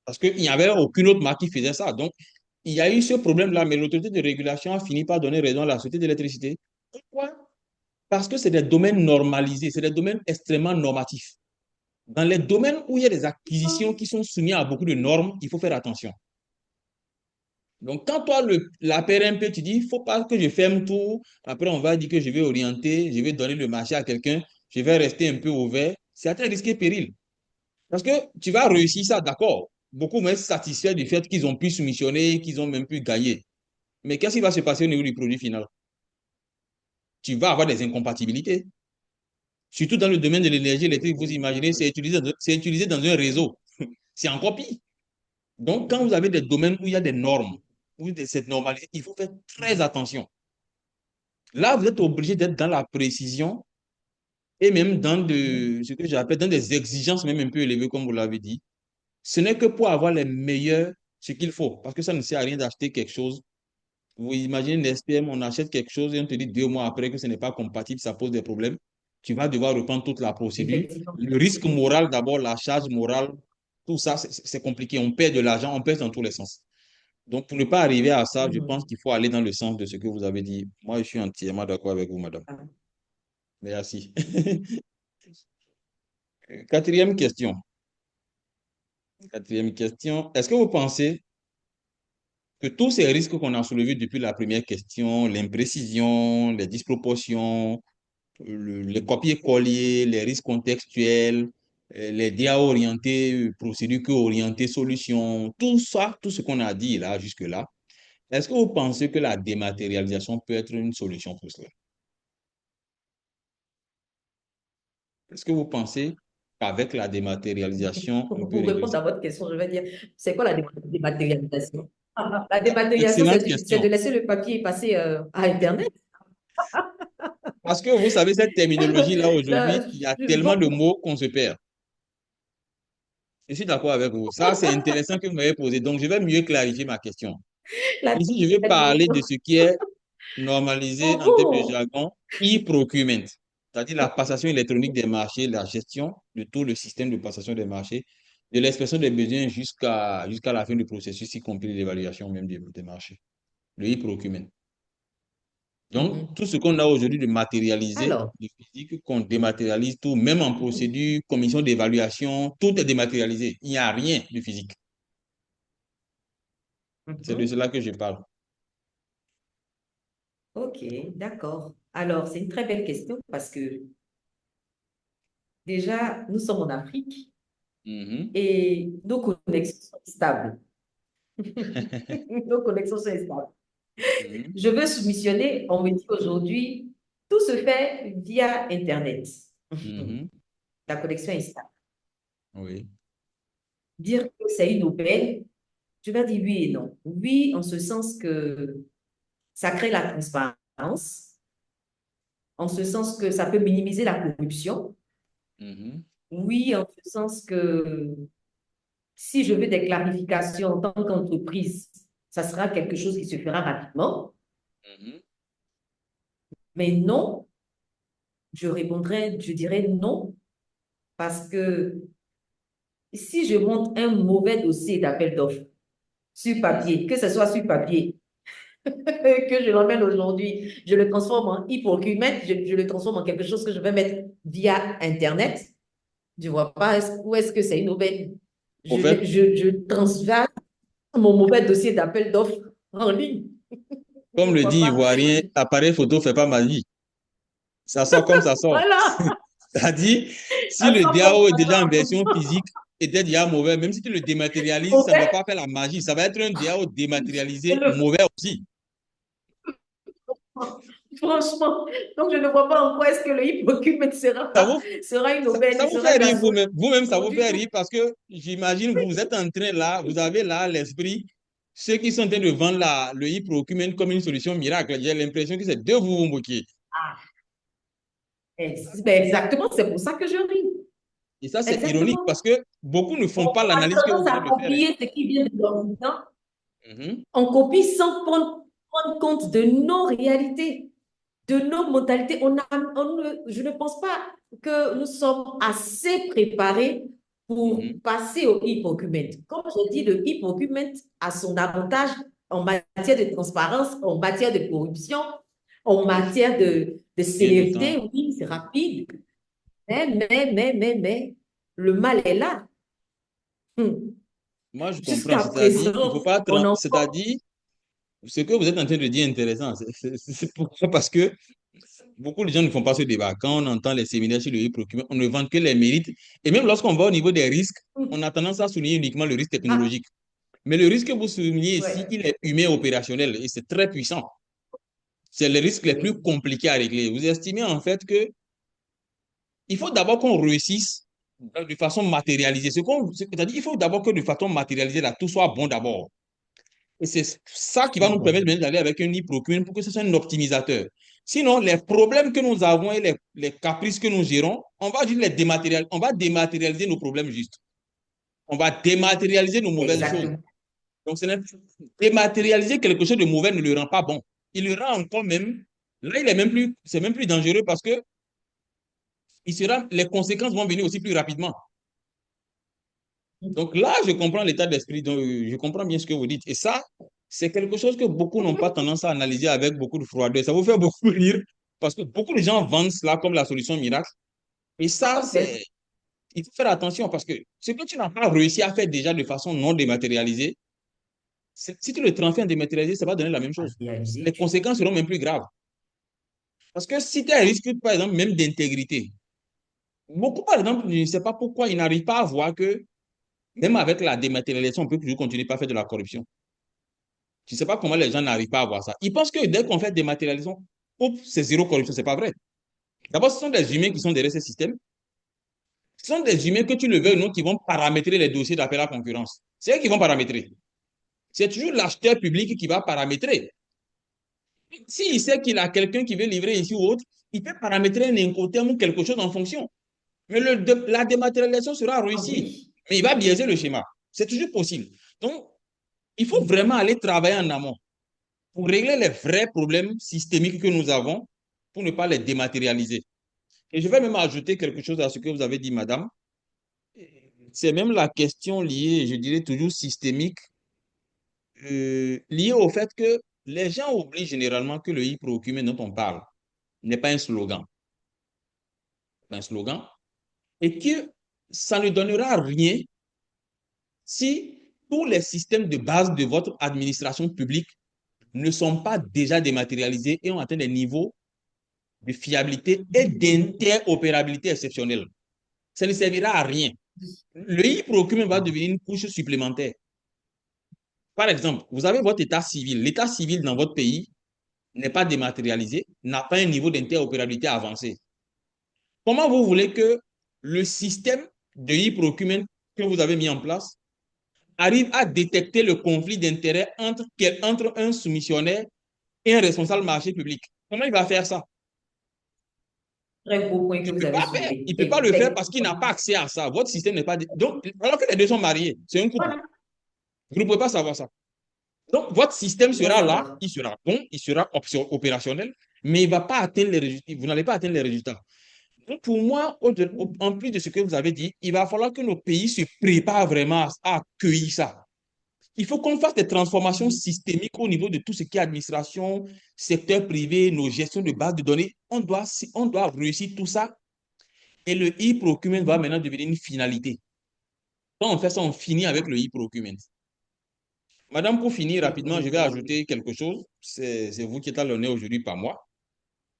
Parce qu'il n'y avait aucune autre marque qui faisait ça. Donc, il y a eu ce problème-là, mais l'autorité de régulation a fini par donner raison à la société d'électricité. Pourquoi? Parce que c'est des domaines normalisés, c'est des domaines extrêmement normatifs. Dans les domaines où il y a des acquisitions qui sont soumises à beaucoup de normes, il faut faire attention. Donc, quand toi, la PRMP, tu dis, il ne faut pas que je ferme tout. Après, on va dire que je vais orienter, je vais donner le marché à quelqu'un, je vais rester un peu ouvert. C'est à très risqué péril. Parce que tu vas réussir ça, d'accord. Beaucoup vont être satisfaits du fait qu'ils ont pu soumissionner, qu'ils ont même pu gagner. Mais qu'est-ce qui va se passer au niveau du produit final? Tu vas avoir des incompatibilités. Surtout dans le domaine de l'énergie électrique, vous imaginez, c'est utilisé dans un réseau. C'est encore pire. Donc, quand vous avez des domaines où il y a des normes, où cette normalité, il faut faire très attention. Là, vous êtes obligé d'être dans la précision et même dans ce que j'appelle dans des exigences même un peu élevées, comme vous l'avez dit. Ce n'est que pour avoir les meilleurs, ce qu'il faut. Parce que ça ne sert à rien d'acheter quelque chose. Vous imaginez une SPM, on achète quelque chose et on te dit 2 mois après que ce n'est pas compatible, ça pose des problèmes. Tu vas devoir reprendre toute la procédure. Effectivement. Le risque moral, d'abord, la charge morale, tout ça, c'est compliqué. On perd de l'argent, on perd dans tous les sens. Donc, pour ne pas arriver à ça, je pense Mhm. qu'il faut aller dans le sens de ce que vous avez dit. Moi, je suis entièrement d'accord avec vous, madame. Ah, Merci. Quatrième question. Quatrième question. Est-ce que vous pensez que tous ces risques qu'on a soulevés depuis la première question, l'imprécision, les disproportions, les copier-coller, les risques contextuels, les DA orientés, procédures que orientées, solutions, tout ça, tout ce qu'on a dit là, jusque-là, est-ce que vous pensez que la dématérialisation peut être une solution pour cela? Est-ce que vous pensez qu'avec la dématérialisation, on peut pour réduire répondre ça? à votre question, je vais dire, c'est quoi la dématérialisation? La dématérialisation, Excellente c'est de question. laisser le papier passer à Internet. Parce que vous savez, cette terminologie-là, aujourd'hui, il y a tellement Bon, de mots qu'on se perd. Je suis d'accord avec vous. Ça, c'est intéressant que vous m'avez posé. Donc, je vais mieux clarifier ma question. la Ici, je vais parler de ce qui est normalisé Oh, en termes de oh. jargon, e-procurement, c'est-à-dire la passation électronique des marchés, la gestion de tout le système de passation des marchés, de l'expression des besoins jusqu'à la fin du processus, y compris l'évaluation même des marchés. Le e-procurement. Donc, Mhm. tout ce qu'on a aujourd'hui de matérialisé, Alors, de physique, qu'on dématérialise tout, même en procédure, commission d'évaluation, tout est dématérialisé. Il n'y a rien de physique. C'est de mhm. cela que je parle. Ok, d'accord. Alors, c'est une très belle question parce que déjà, nous sommes en Afrique Mhm. et nos connexions sont stables. Nos connexions sont stables. Mhm. Je veux soumissionner, on me dit aujourd'hui, tout se fait via Internet. Mhm. La connexion est stable. Oui. Dire que c'est une aubaine, je vais dire oui et non. Oui, en ce sens que ça crée la transparence, en ce sens que ça peut minimiser la corruption. Mhm. Oui, en ce sens que si je veux des clarifications en tant qu'entreprise, ça sera quelque chose qui se fera rapidement. Mhm. Mais non, je dirais non, parce que si je monte un mauvais dossier d'appel d'offres sur papier, que ce soit sur papier, que je l'emmène aujourd'hui, je le transforme en e-procurement, je le transforme en quelque chose que je vais mettre via Internet, je ne vois pas où est-ce que c'est une aubaine. Au fait, Je transfère mon mauvais dossier d'appel d'offres en ligne. Je comme ne le vois dit pas. Ivoirien, appareil photo fait pas magie. Ça sort comme ça sort. Voilà, C'est-à-dire, si ça le sort comme DAO est ça déjà en sort. version physique, était déjà mauvais, même si tu le dématérialises, ça ne va Mauvais, pas faire la magie. Ça va être un DAO et dématérialisé mauvais aussi. franchement, donc je ne vois pas en quoi est-ce que le hip Ça vous, sera une aubaine, ça il vous sera fait de la rire solution. vous-même. Vous-même, ça vous Du fait tout. rire parce que j'imagine vous êtes en train là, vous avez là à l'esprit ceux qui sont en train de vendre le e-procurement comme une solution miracle. J'ai l'impression que c'est de vous vous moquer. Ah, ben exactement, c'est pour ça que je ris. Et ça, c'est ironique parce Exactement. que beaucoup ne font pas On a l'analyse que vous tendance venez à de faire, hein. copier ce qui vient de l'Occident. Mhm. On copie sans prendre compte de nos réalités, de nos mentalités. Je ne pense pas que nous sommes assez préparés pour Mhm. passer au e-procurement. Comme je dis, le e-procurement a son avantage en matière de transparence, en matière de corruption, en Oui, matière de gain de temps. célérité. Oui, c'est rapide. Mais, le mal est là. Moi, je comprends. Jusqu'à C'est-à-dire, il faut présent, pas. on en... C'est-à-dire, ce que vous êtes en train de dire est intéressant. C'est pourquoi? Parce que beaucoup de gens ne font pas ce débat. Quand on entend les séminaires sur le e-procurement, on ne vend que les mérites. Et même lorsqu'on va au niveau des risques, on a tendance à souligner uniquement le risque Ah, technologique. Mais le risque que vous soulignez ici, ouais, il est humain opérationnel et c'est très puissant. C'est les risques les plus oui. compliqués à régler. Vous estimez en fait que il faut d'abord qu'on réussisse de façon matérialisée. C'est-à-dire il faut d'abord que de façon matérialisée, là, tout soit bon d'abord. Et c'est ça qui va nous Bon. permettre d'aller avec un e-procurement pour que ce soit un optimisateur. Sinon, les problèmes que nous avons et les caprices que nous gérons, on va juste les dématérialiser. On va dématérialiser nos problèmes juste. On va dématérialiser nos mauvaises choses. Exactement. Donc, dématérialiser quelque chose de mauvais ne le rend pas bon. Il le rend encore même. Là, il est même plus, c'est même plus dangereux parce que les conséquences vont venir aussi plus rapidement. Donc là, je comprends l'état d'esprit, donc je comprends bien ce que vous dites. Et ça, c'est quelque chose que beaucoup n'ont pas tendance à analyser avec beaucoup de froideur. Ça vous fait beaucoup rire parce que beaucoup de gens vendent cela comme la solution miracle. Et Tout ça, à fait. il faut faire attention parce que ce que tu n'as pas réussi à faire déjà de façon non dématérialisée, si tu le transfères en dématérialisé, ça va donner la même À chose. réaliser. Les conséquences seront même plus graves. Parce que si tu as un risque, par exemple, même d'intégrité, beaucoup, par exemple, je ne sais pas pourquoi ils n'arrivent pas à voir que même avec la dématérialisation, on peut toujours continuer à faire de la corruption. Je ne sais pas comment les gens n'arrivent pas à voir ça. Ils pensent que dès qu'on fait dématérialisation, c'est zéro corruption. Ce n'est pas vrai. D'abord, ce sont des humains qui sont derrière ces systèmes. Ce sont des humains que tu le veux ou non qui vont paramétrer les dossiers d'appel à concurrence. C'est eux qui vont paramétrer. C'est toujours l'acheteur public qui va paramétrer. S'il sait qu'il a quelqu'un qui veut livrer ici ou autre, il peut paramétrer un incoterm ou quelque chose en fonction. Mais la dématérialisation sera Ah réussie. oui. Mais il va biaiser le schéma. C'est toujours possible. Donc, il faut vraiment aller travailler en amont pour régler les vrais problèmes systémiques que nous avons pour ne pas les dématérialiser. Et je vais même ajouter quelque chose à ce que vous avez dit, madame. C'est même la question liée, je dirais toujours systémique, liée au fait que les gens oublient généralement que le e-procurement dont on parle n'est pas un slogan. Un slogan. Et que ça ne donnera rien si tous les systèmes de base de votre administration publique ne sont pas déjà dématérialisés et ont atteint des niveaux de fiabilité et d'interopérabilité exceptionnels. Ça ne servira à rien. Le e-procurement va devenir une couche supplémentaire. Par exemple, vous avez votre état civil. L'état civil dans votre pays n'est pas dématérialisé, n'a pas un niveau d'interopérabilité avancé. Comment vous voulez que le système de e-procurement que vous avez mis en place arrive à détecter le conflit d'intérêts entre un soumissionnaire et un responsable marché public? Comment il va faire ça? Très beau point que Il ne vous peut avez pas faire. soulevé. Il ne peut pas le faire parce qu'il n'a pas accès à ça. Votre système n'est pas. Donc, alors que les deux sont mariés, c'est un couple. Voilà. Vous ne pouvez pas savoir ça. Donc, votre système Il va sera là, savoir. il sera bon, il sera opérationnel, mais il ne va pas atteindre les résultats. Vous n'allez pas atteindre les résultats. Donc, pour moi, en plus de ce que vous avez dit, il va falloir que nos pays se préparent vraiment à accueillir ça. Il faut qu'on fasse des transformations systémiques au niveau de tout ce qui est administration, secteur privé, nos gestions de bases de données. On doit réussir tout ça et le e-procurement va maintenant devenir une finalité. Quand on fait ça, on finit avec le e-procurement. Madame, pour finir rapidement, je vais ajouter quelque chose. C'est vous qui êtes à l'honneur aujourd'hui, pas moi.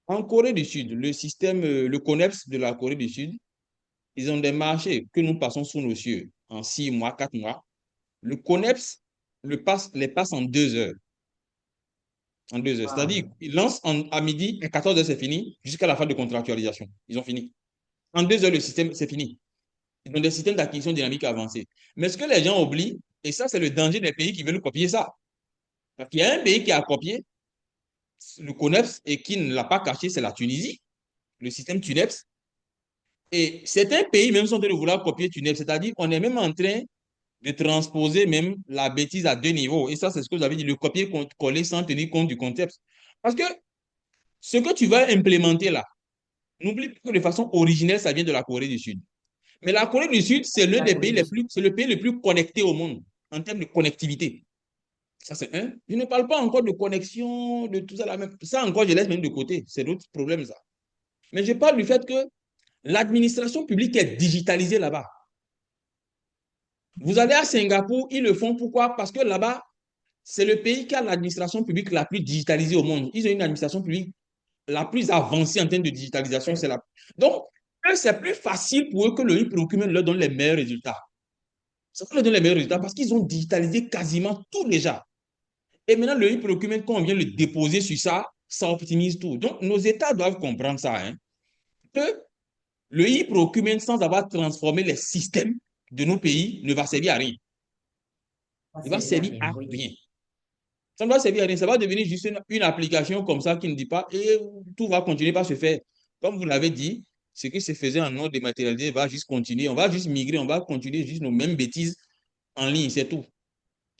En Corée du Sud, le système, le CONEPS de la Corée du Sud, ils ont des marchés que nous passons sous nos cieux en 6 mois, 4 mois. Le CONEPS les passe en 2 heures. En 2 heures. C'est-à-dire, Wow. ils lancent à midi, à 14 heures, c'est fini, jusqu'à la fin de contractualisation. Ils ont fini. En 2 heures, le système, c'est fini. Ils ont des systèmes d'acquisition dynamique avancés. Mais ce que les gens oublient, et ça, c'est le danger des pays qui veulent copier ça. Parce qu'il y a un pays qui a copié le CONEPS et qui ne l'a pas caché, c'est la Tunisie, le système TUNEPS. Et certains pays même sont en train de vouloir copier TUNEPS, c'est-à-dire on est même en train de transposer même la bêtise à 2 niveaux. Et ça, c'est ce que vous avez dit, le copier-coller sans tenir compte du contexte. Parce que ce que tu vas implémenter là, n'oublie pas que de façon originelle, ça vient de la Corée du Sud. Mais la Corée du Sud, c'est l'un La des Corée pays du Sud. c'est le pays le plus connecté au monde en termes de connectivité. Ça, c'est un. Je ne parle pas encore de connexion, de tout ça là même. Ça encore, je laisse même de côté. C'est d'autres problèmes, ça. Mais je parle du fait que l'administration publique est digitalisée là-bas. Vous allez à Singapour, ils le font pourquoi? Parce que là-bas, c'est le pays qui a l'administration publique la plus digitalisée au monde. Ils ont une administration publique la plus avancée en termes de digitalisation. Donc, c'est plus facile pour eux que le e-procurement leur donne les meilleurs résultats. Ça leur donne les meilleurs résultats parce qu'ils ont digitalisé quasiment tout déjà. Et maintenant, le e-procurement, quand on vient le déposer sur ça, ça optimise tout. Donc, nos États doivent comprendre ça, hein, que le e-procurement, sans avoir transformé les systèmes de nos pays, ne va servir à rien. Ça Il va servir à servir rien, à oui. rien. Ça ne va servir à rien. Ça va devenir juste une application comme ça qui ne dit pas et tout va continuer par se faire. Comme vous l'avez dit, ce qui se faisait en ordre dématérialisé va juste continuer. On va juste migrer, on va continuer juste nos mêmes bêtises en ligne, c'est tout.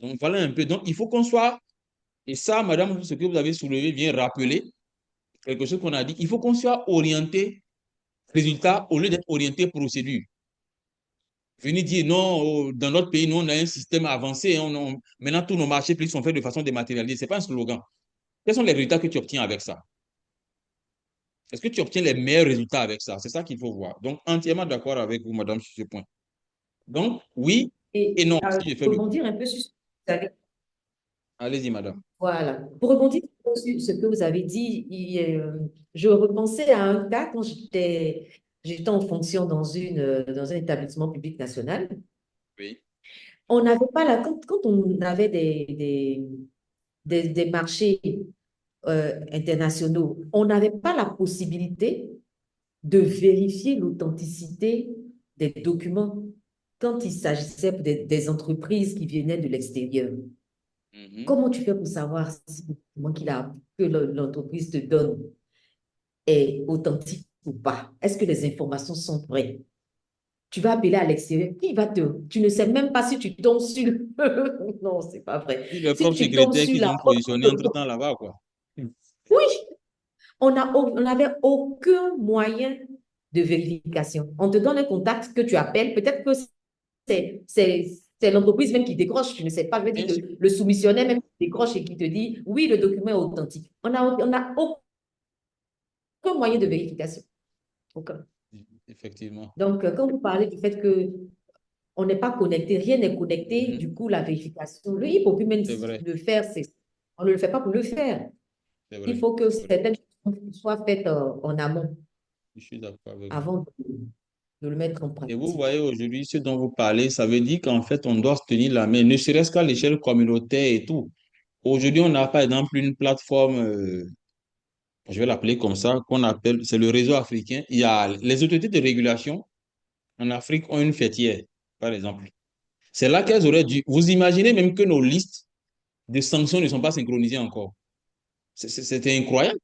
Donc voilà un peu. Donc il faut qu'on soit, et ça, madame, ce que vous avez soulevé vient rappeler quelque chose qu'on a dit, il faut qu'on soit orienté résultat au lieu d'être orienté procédure. Venir dire non, dans notre pays, nous, on a un système avancé. Maintenant, tous nos marchés publics sont faits de façon dématérialisée. Ce n'est pas un slogan. Quels sont les résultats que tu obtiens avec ça? Est-ce que tu obtiens les meilleurs résultats avec ça? C'est ça qu'il faut voir. Donc, entièrement d'accord avec vous, madame, sur ce point. Donc, oui et non, si je fais pour le... rebondir un peu sur ce que vous avez, Allez-y, madame. voilà. Pour rebondir sur ce que vous avez dit, je repensais à un cas quand j'étais en fonction dans un établissement public national. Oui. On n'avait pas quand on avait des marchés internationaux, on n'avait pas la possibilité de vérifier l'authenticité des documents quand il s'agissait des entreprises qui venaient de l'extérieur. Mhm. Comment tu fais pour savoir si le document que l'entreprise te donne est authentique ou pas? Est-ce que les informations sont vraies? Tu vas appeler à l'extérieur, tu ne sais même pas si tu tombes sur non, c'est pas vrai. Et les Si propres tu tombes secrétaires sur qu'ils la ont bonne positionnés photo. entre-temps là-bas, quoi. Oui, on n'avait aucun moyen de vérification. On te donne un contact que tu appelles, peut-être que c'est l'entreprise même qui décroche, tu ne sais pas, je veux dire Bien sûr. le soumissionnaire même qui décroche et qui te dit, oui, le document est authentique. On a aucun moyen de vérification. Aucun. Effectivement. Donc, quand vous parlez du fait que on n'est pas connecté, rien n'est connecté, Mhm. du coup, la vérification, le hypocrite même C'est vrai. le faire, on ne le fait pas pour le faire. C'est Il vrai. faut que C'est vrai. certaines choses soient faites en amont Je suis d'accord avec vous. avant de le mettre en Et vous pratique. voyez aujourd'hui ce dont vous parlez, ça veut dire qu'en fait, on doit se tenir la main, ne serait-ce qu'à l'échelle communautaire et tout. Aujourd'hui, on a par exemple une plateforme, je vais l'appeler comme ça, qu'on appelle, c'est le réseau africain. Il y a les autorités de régulation en Afrique ont une fêtière, par exemple. C'est là qu'elles auraient dû. Vous imaginez même que nos listes de sanctions ne sont pas synchronisées encore. C'était incroyable.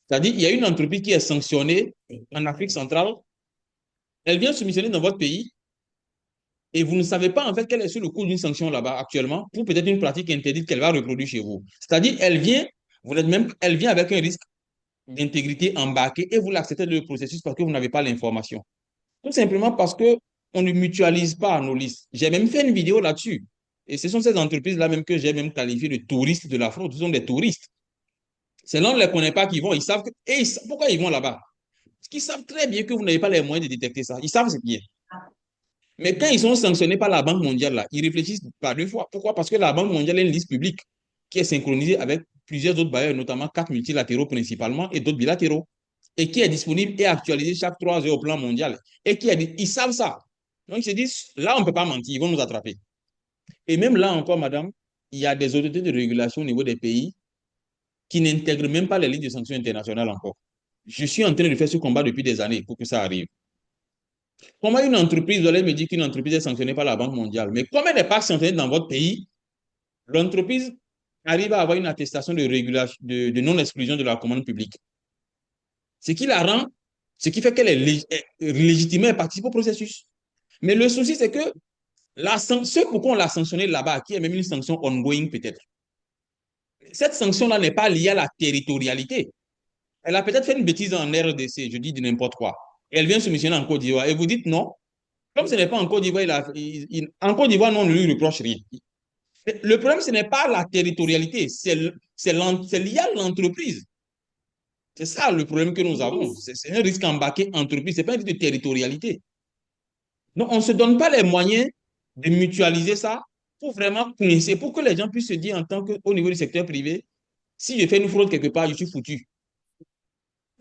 C'est-à-dire, il y a une entreprise qui est sanctionnée C'est en Afrique incroyable. centrale, elle vient se missionner dans votre pays, et vous ne savez pas en fait quel est sur le coût d'une sanction là-bas actuellement pour peut-être une pratique interdite qu'elle va reproduire chez vous. C'est-à-dire, elle vient, vous n'êtes même, elle vient avec un risque d'intégrité embarqué et vous l'acceptez le processus parce que vous n'avez pas l'information. Tout simplement parce que on ne mutualise pas nos listes. J'ai même fait une vidéo là-dessus. Et ce sont ces entreprises-là même que j'ai même qualifié de touristes de la fraude. Ce sont des touristes. C'est là on ne les connaît pas qui vont. Ils savent que, pourquoi ils vont là-bas? Parce qu'ils savent très bien que vous n'avez pas les moyens de détecter ça. Ils savent c'est bien. Mais quand ils sont sanctionnés par la Banque mondiale, là, ils réfléchissent par deux fois. Pourquoi? Parce que la Banque mondiale a une liste publique qui est synchronisée avec plusieurs autres bailleurs, notamment quatre multilatéraux principalement et d'autres bilatéraux, et qui est disponible et actualisée chaque 3 heures au plan mondial. Et ils savent ça. Donc ils se disent, là, on ne peut pas mentir, ils vont nous attraper. Et même là encore, madame, il y a des autorités de régulation au niveau des pays qui n'intègrent même pas les lignes de sanctions internationales encore. Je suis en train de faire ce combat depuis des années pour que ça arrive. Comment une entreprise, vous allez me dire qu'une entreprise est sanctionnée par la Banque mondiale, mais comme elle n'est pas sanctionnée dans votre pays, l'entreprise arrive à avoir une attestation de régulation, de non-exclusion de la commande publique. Ce qui la rend, ce qui fait qu'elle est légitimée et participe au processus. Mais le souci, c'est que ce pourquoi on l'a sanctionné là-bas, qui est même une sanction ongoing peut-être, cette sanction-là n'est pas liée à la territorialité. Elle a peut-être fait une bêtise en RDC, je dis de n'importe quoi. Et elle vient se missionner en Côte d'Ivoire. Et vous dites non, comme ce n'est pas en Côte d'Ivoire, en Côte d'Ivoire, non, on ne lui reproche rien. Le problème, ce n'est pas la territorialité, c'est lié à l'entreprise. C'est ça le problème que nous avons. Entreprise. C'est un risque embarqué entreprise, ce n'est pas un risque de territorialité. Donc, on ne se donne pas les moyens de mutualiser ça pour vraiment coincer, pour que les gens puissent se dire en tant qu'au niveau du secteur privé, si je fais une fraude quelque part, je suis foutu.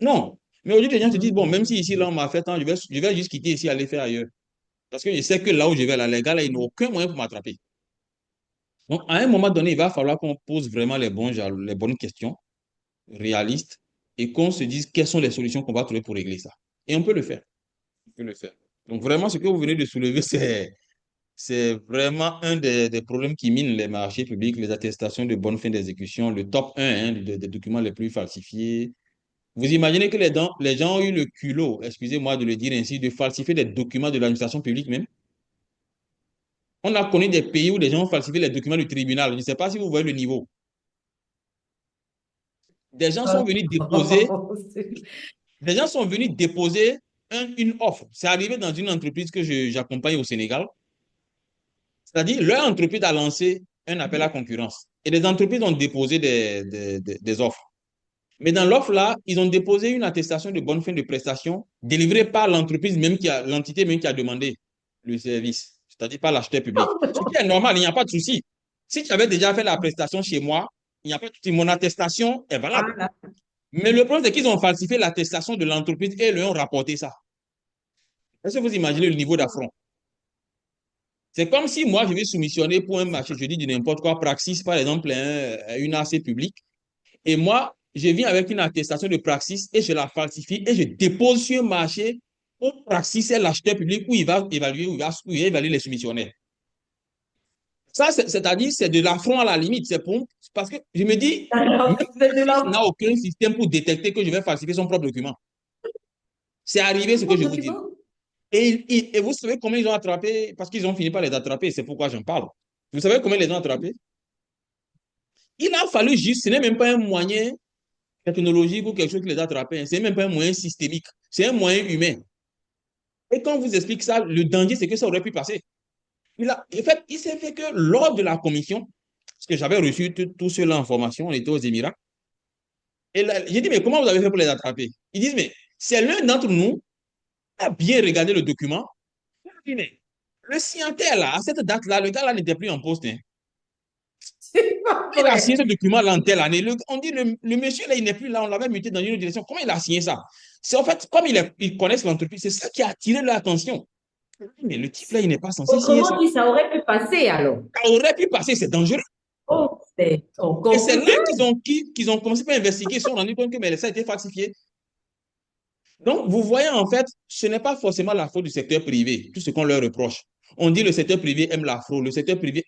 Non. Mais aujourd'hui, les gens se disent, bon, même si ici, là, on m'a fait tant, je vais juste quitter ici, aller faire ailleurs. Parce que je sais que là où je vais, là, les gars, là, ils n'ont aucun moyen pour m'attraper. Donc, à un moment donné, il va falloir qu'on pose vraiment les bonnes questions, réalistes, et qu'on se dise quelles sont les solutions qu'on va trouver pour régler ça. Et on peut le faire. On peut le faire. Donc, vraiment, ce que vous venez de soulever, C'est vraiment un des problèmes qui minent les marchés publics, les attestations de bonne fin d'exécution, le top 1 hein, des documents les plus falsifiés. Vous imaginez que les gens ont eu le culot, excusez-moi de le dire ainsi, de falsifier des documents de l'administration publique même. On a connu des pays où les gens ont falsifié les documents du tribunal. Je ne sais pas si vous voyez le niveau. Des gens sont venus déposer, des gens sont venus déposer une offre. C'est arrivé dans une entreprise que j'accompagne au Sénégal. C'est-à-dire, leur entreprise a lancé un appel à concurrence. Et les entreprises ont déposé des offres. Mais dans l'offre là, ils ont déposé une attestation de bonne fin de prestation délivrée par l'entreprise même l'entité même qui a demandé le service, c'est-à-dire par l'acheteur public. Ce qui est normal, il n'y a pas de souci. Si tu avais déjà fait la prestation chez moi, il n'y a pas de souci. Mon attestation est valable. Voilà. Mais le problème, c'est qu'ils ont falsifié l'attestation de l'entreprise et leur ont rapporté ça. Est-ce que vous imaginez le niveau d'affront? C'est comme si moi, je vais soumissionner pour un marché, je dis du n'importe quoi, Praxis, par exemple, une AC publique. Et moi, je viens avec une attestation de Praxis et je la falsifie et je dépose sur un marché où Praxis est l'acheteur public où il va évaluer, où il va évaluer les soumissionnaires. Ça, c'est-à-dire, c'est de l'affront à la limite. C'est parce que je me dis, même C'est de Praxis la n'a aucun système pour détecter que je vais falsifier son propre document. C'est arrivé ce que je vous dis. document. Et vous savez comment ils ont attrapé, parce qu'ils ont fini par les attraper, c'est pourquoi j'en parle. Vous savez comment ils les ont attrapés? Il a fallu juste, ce n'est même pas un moyen technologique ou quelque chose qui les a attrapés, hein. Ce n'est même pas un moyen systémique, c'est un moyen humain. Et quand on vous explique ça, le danger, c'est que ça aurait pu passer. En fait, il s'est fait que lors de la commission, parce que j'avais reçu tout cela en formation, on était aux Émirats, et j'ai dit, mais comment vous avez fait pour les attraper? Ils disent, mais c'est l'un d'entre nous qui a bien regardé le document. Il dit, mais le signataire, là, à cette date-là, le gars-là n'était plus en poste, hein. C'est pas Il a signé vrai. ce document-là en telle année. On dit, le monsieur, là, il n'est plus là, on l'avait muté dans une autre direction. Comment il a signé ça? C'est en fait, comme ils connaissent l'entreprise, c'est ça qui a attiré leur attention. Mais le type là, il n'est pas censé signer ça. Autrement dit, ça aurait pu passer alors. Ça aurait pu passer, c'est dangereux. Oh, c'est Et encore c'est plus là grave. qu'ils ont commencé à investiguer, ils se sont rendus compte que mais ça a été falsifié. Donc, vous voyez, en fait, ce n'est pas forcément la faute du secteur privé, tout ce qu'on leur reproche. On dit le secteur privé aime la fraude, le secteur privé.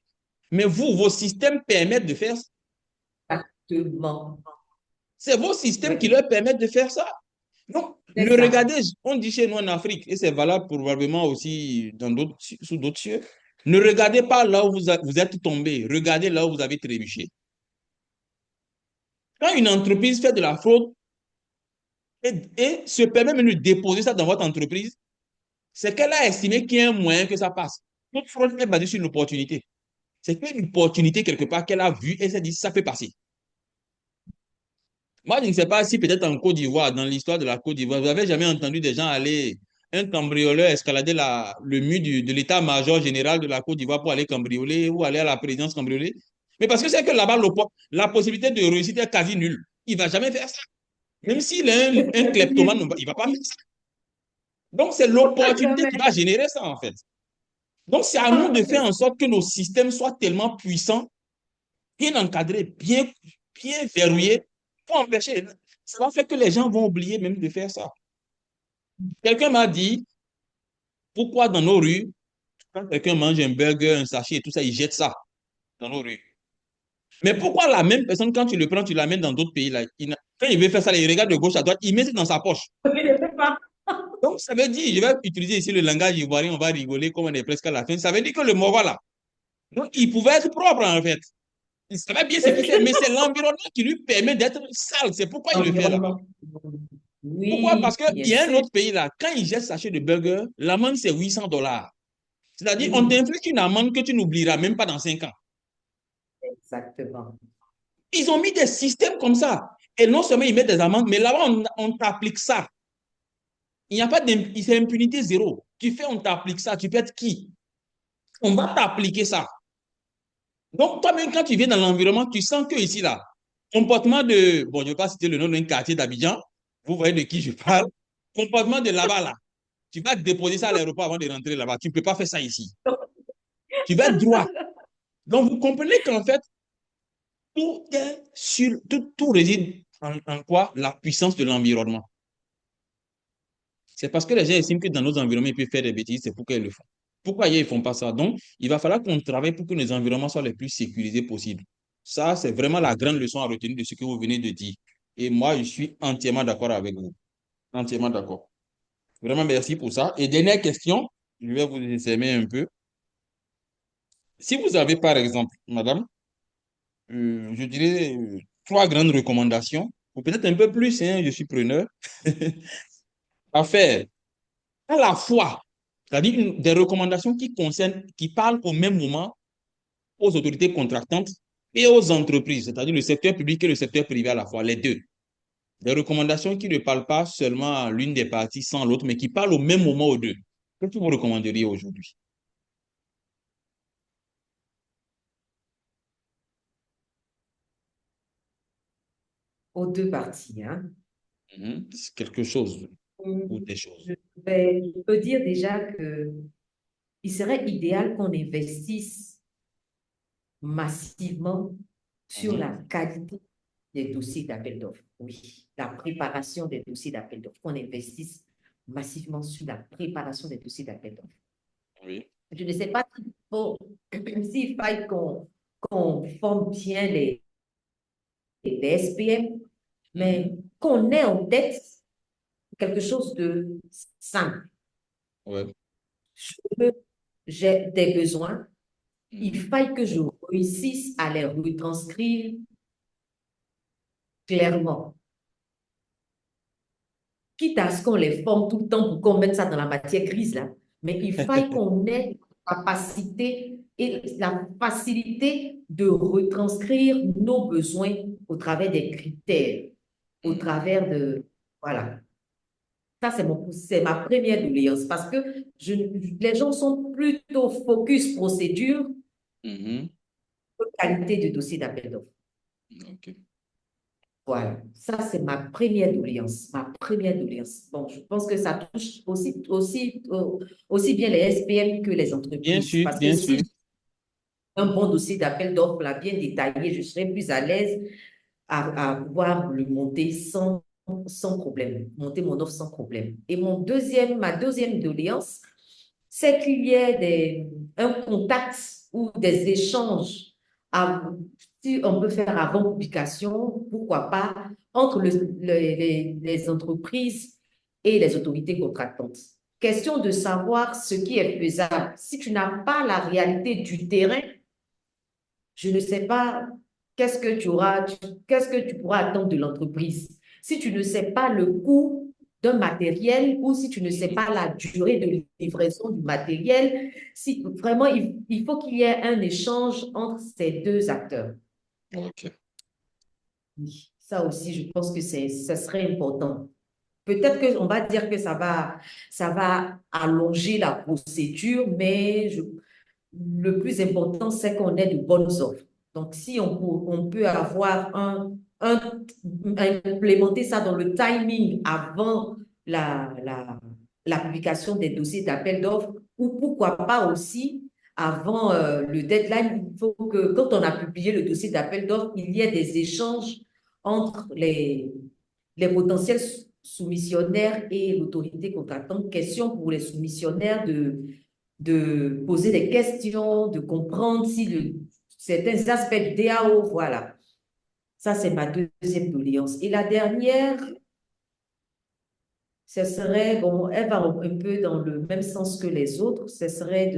Mais vous, vos systèmes permettent de faire ça. Exactement. C'est vos systèmes qui Oui, leur permettent de faire ça. Donc, c'est ne ça. regardez, on dit chez nous en Afrique, et c'est valable probablement aussi sous d'autres cieux, ne regardez pas là où vous êtes tombé, regardez là où vous avez trébuché. Quand une entreprise fait de la fraude et se permet même de déposer ça dans votre entreprise, c'est qu'elle a estimé qu'il y a un moyen que ça passe. Toute fraude est basée sur une opportunité. C'est une opportunité quelque part qu'elle a vue et s'est dit ça peut passer. Moi, je ne sais pas si peut-être en Côte d'Ivoire, dans l'histoire de la Côte d'Ivoire, vous n'avez jamais entendu des gens aller, un cambrioleur escalader le mur de l'état-major général de la Côte d'Ivoire pour aller cambrioler ou aller à la présidence cambrioler. Mais parce que c'est que là-bas, la possibilité de réussite est quasi nulle. Il ne va jamais faire ça. Même s'il est un kleptomane, il ne va pas faire ça. Donc, c'est l'opportunité qui Jamais. va générer ça, en fait. Donc, c'est à nous de faire en sorte que nos systèmes soient tellement puissants, bien encadrés, bien verrouillés, pour empêcher. Ça va faire que les gens vont oublier même de faire ça. Quelqu'un m'a dit, pourquoi dans nos rues, quand quelqu'un mange un burger, un sachet et tout ça, il jette ça dans nos rues. Mais pourquoi la même personne, quand tu le prends, tu l'amènes dans d'autres pays, là, quand il veut faire ça, il regarde de gauche à droite, il met ça dans sa poche. Je ne sais pas. Donc, ça veut dire, je vais utiliser ici le langage ivoirien, on va rigoler comme on est presque à la fin. Ça veut dire que le mot, là, donc, il pouvait être propre, en fait. Il savait bien ce qu'il fait, mais c'est l'environnement qui lui permet d'être sale. C'est pourquoi il le fait là. Environnement. Pourquoi? Parce Oui, qu'il bien y a un sûr. autre pays là, quand il jette sachet de burger, l'amende c'est 800 $. C'est-à-dire, on Oui, t'inflige une amende que tu n'oublieras même pas dans 5 ans. exactement. Ils ont mis des systèmes comme ça. Et non seulement ils mettent des amendes, mais là-bas, on t'applique ça. Il n'y a pas d'impunité zéro. Tu fais, on t'applique ça. Tu peux être qui? On va t'appliquer ça. Donc, toi-même, quand tu viens dans l'environnement, tu sens que ici, là, comportement de, bon, je ne vais pas citer le nom d'un quartier d'Abidjan, vous voyez de qui je parle, comportement de là-bas, là, tu vas déposer ça à l'aéroport avant de rentrer là-bas. Tu ne peux pas faire ça ici. Tu vas être droit. Donc, vous comprenez qu'en fait, tout réside en quoi? La puissance de l'environnement. C'est parce que les gens estiment que dans nos environnements, ils peuvent faire des bêtises, c'est pourquoi ils le font. Pourquoi ils ne font pas ça? Donc, il va falloir qu'on travaille pour que nos environnements soient les plus sécurisés possibles. Ça, c'est vraiment la grande leçon à retenir de ce que vous venez de dire. Et moi, je suis entièrement d'accord avec vous. Entièrement d'accord. Vraiment, merci pour ça. Et dernière question, je vais vous essaimer un peu. Si vous avez, par exemple, madame, je dirais trois grandes recommandations, ou peut-être un peu plus, hein, je suis preneur, à faire à la fois, c'est-à-dire des recommandations qui concernent, qui parlent au même moment aux autorités contractantes et aux entreprises, c'est-à-dire le secteur public et le secteur privé à la fois, les deux. Des recommandations qui ne parlent pas seulement à l'une des parties sans l'autre, mais qui parlent au même moment aux deux. Qu'est-ce que vous recommanderiez aujourd'hui? aux deux parties, hein. C'est quelque chose ou Hum, des choses. je peux dire déjà que il serait idéal qu'on investisse massivement sur Mhm. la qualité des dossiers d'appel d'offres. Oui, la préparation des dossiers d'appel d'offres. Qu'on investisse massivement sur la préparation des dossiers d'appel d'offres. Oui. Je ne sais pas s'il faille qu'on forme bien les SPM, Mhm. mais qu'on ait en tête quelque chose de simple. Ouais. J'ai des besoins, il Mhm. faille que je réussisse à les retranscrire clairement, quitte à ce qu'on les forme tout le temps pour qu'on mette ça dans la matière grise, là. Mais il faille qu'on ait la capacité et la facilité de retranscrire nos besoins au travers des critères, au Mhm. travers de... Voilà. Ça, c'est ma première doléance parce que les gens sont plutôt focus procédure Mhm. que qualité de dossier d'appel d'offres. Ok. Voilà, ça c'est ma première doléance, ma première doléance. Bon, je pense que ça touche aussi bien les SPM que les Bien entreprises, sûr, parce que bien sûr. si un bon dossier d'appel d'offres là, bien détaillé, je serais plus à l'aise à pouvoir le monter sans problème, monter mon offre sans problème. Et ma deuxième doléance, c'est qu'il y ait un contact ou des échanges, si on peut faire avant publication, pourquoi pas, entre les entreprises et les autorités contractantes. Question de savoir ce qui est faisable. Si tu n'as pas la réalité du terrain, je ne sais pas qu'est-ce que tu pourras attendre de l'entreprise. Si tu ne sais pas le coût d'un matériel ou si tu ne sais Mhm. pas la durée de livraison du matériel, si vraiment il faut qu'il y ait un échange entre ces deux acteurs. Ok. Oui, ça aussi, je pense que ça serait important. Peut-être qu'on va dire que ça va allonger la procédure, mais le plus important, c'est qu'on ait de bonnes offres. Donc, si on peut avoir implémenter ça dans le timing avant la, la, la publication des dossiers d'appel d'offres, ou pourquoi pas aussi avant le deadline, il faut que quand on a publié le dossier d'appel d'offres, il y ait des échanges entre les potentiels soumissionnaires et l'autorité contractante. Question pour les soumissionnaires de poser des questions, de comprendre si certains aspects du DAO, voilà. Ça, c'est ma deuxième doléance. Et la dernière, ce serait, bon, elle va un peu dans le même sens que les autres, ce serait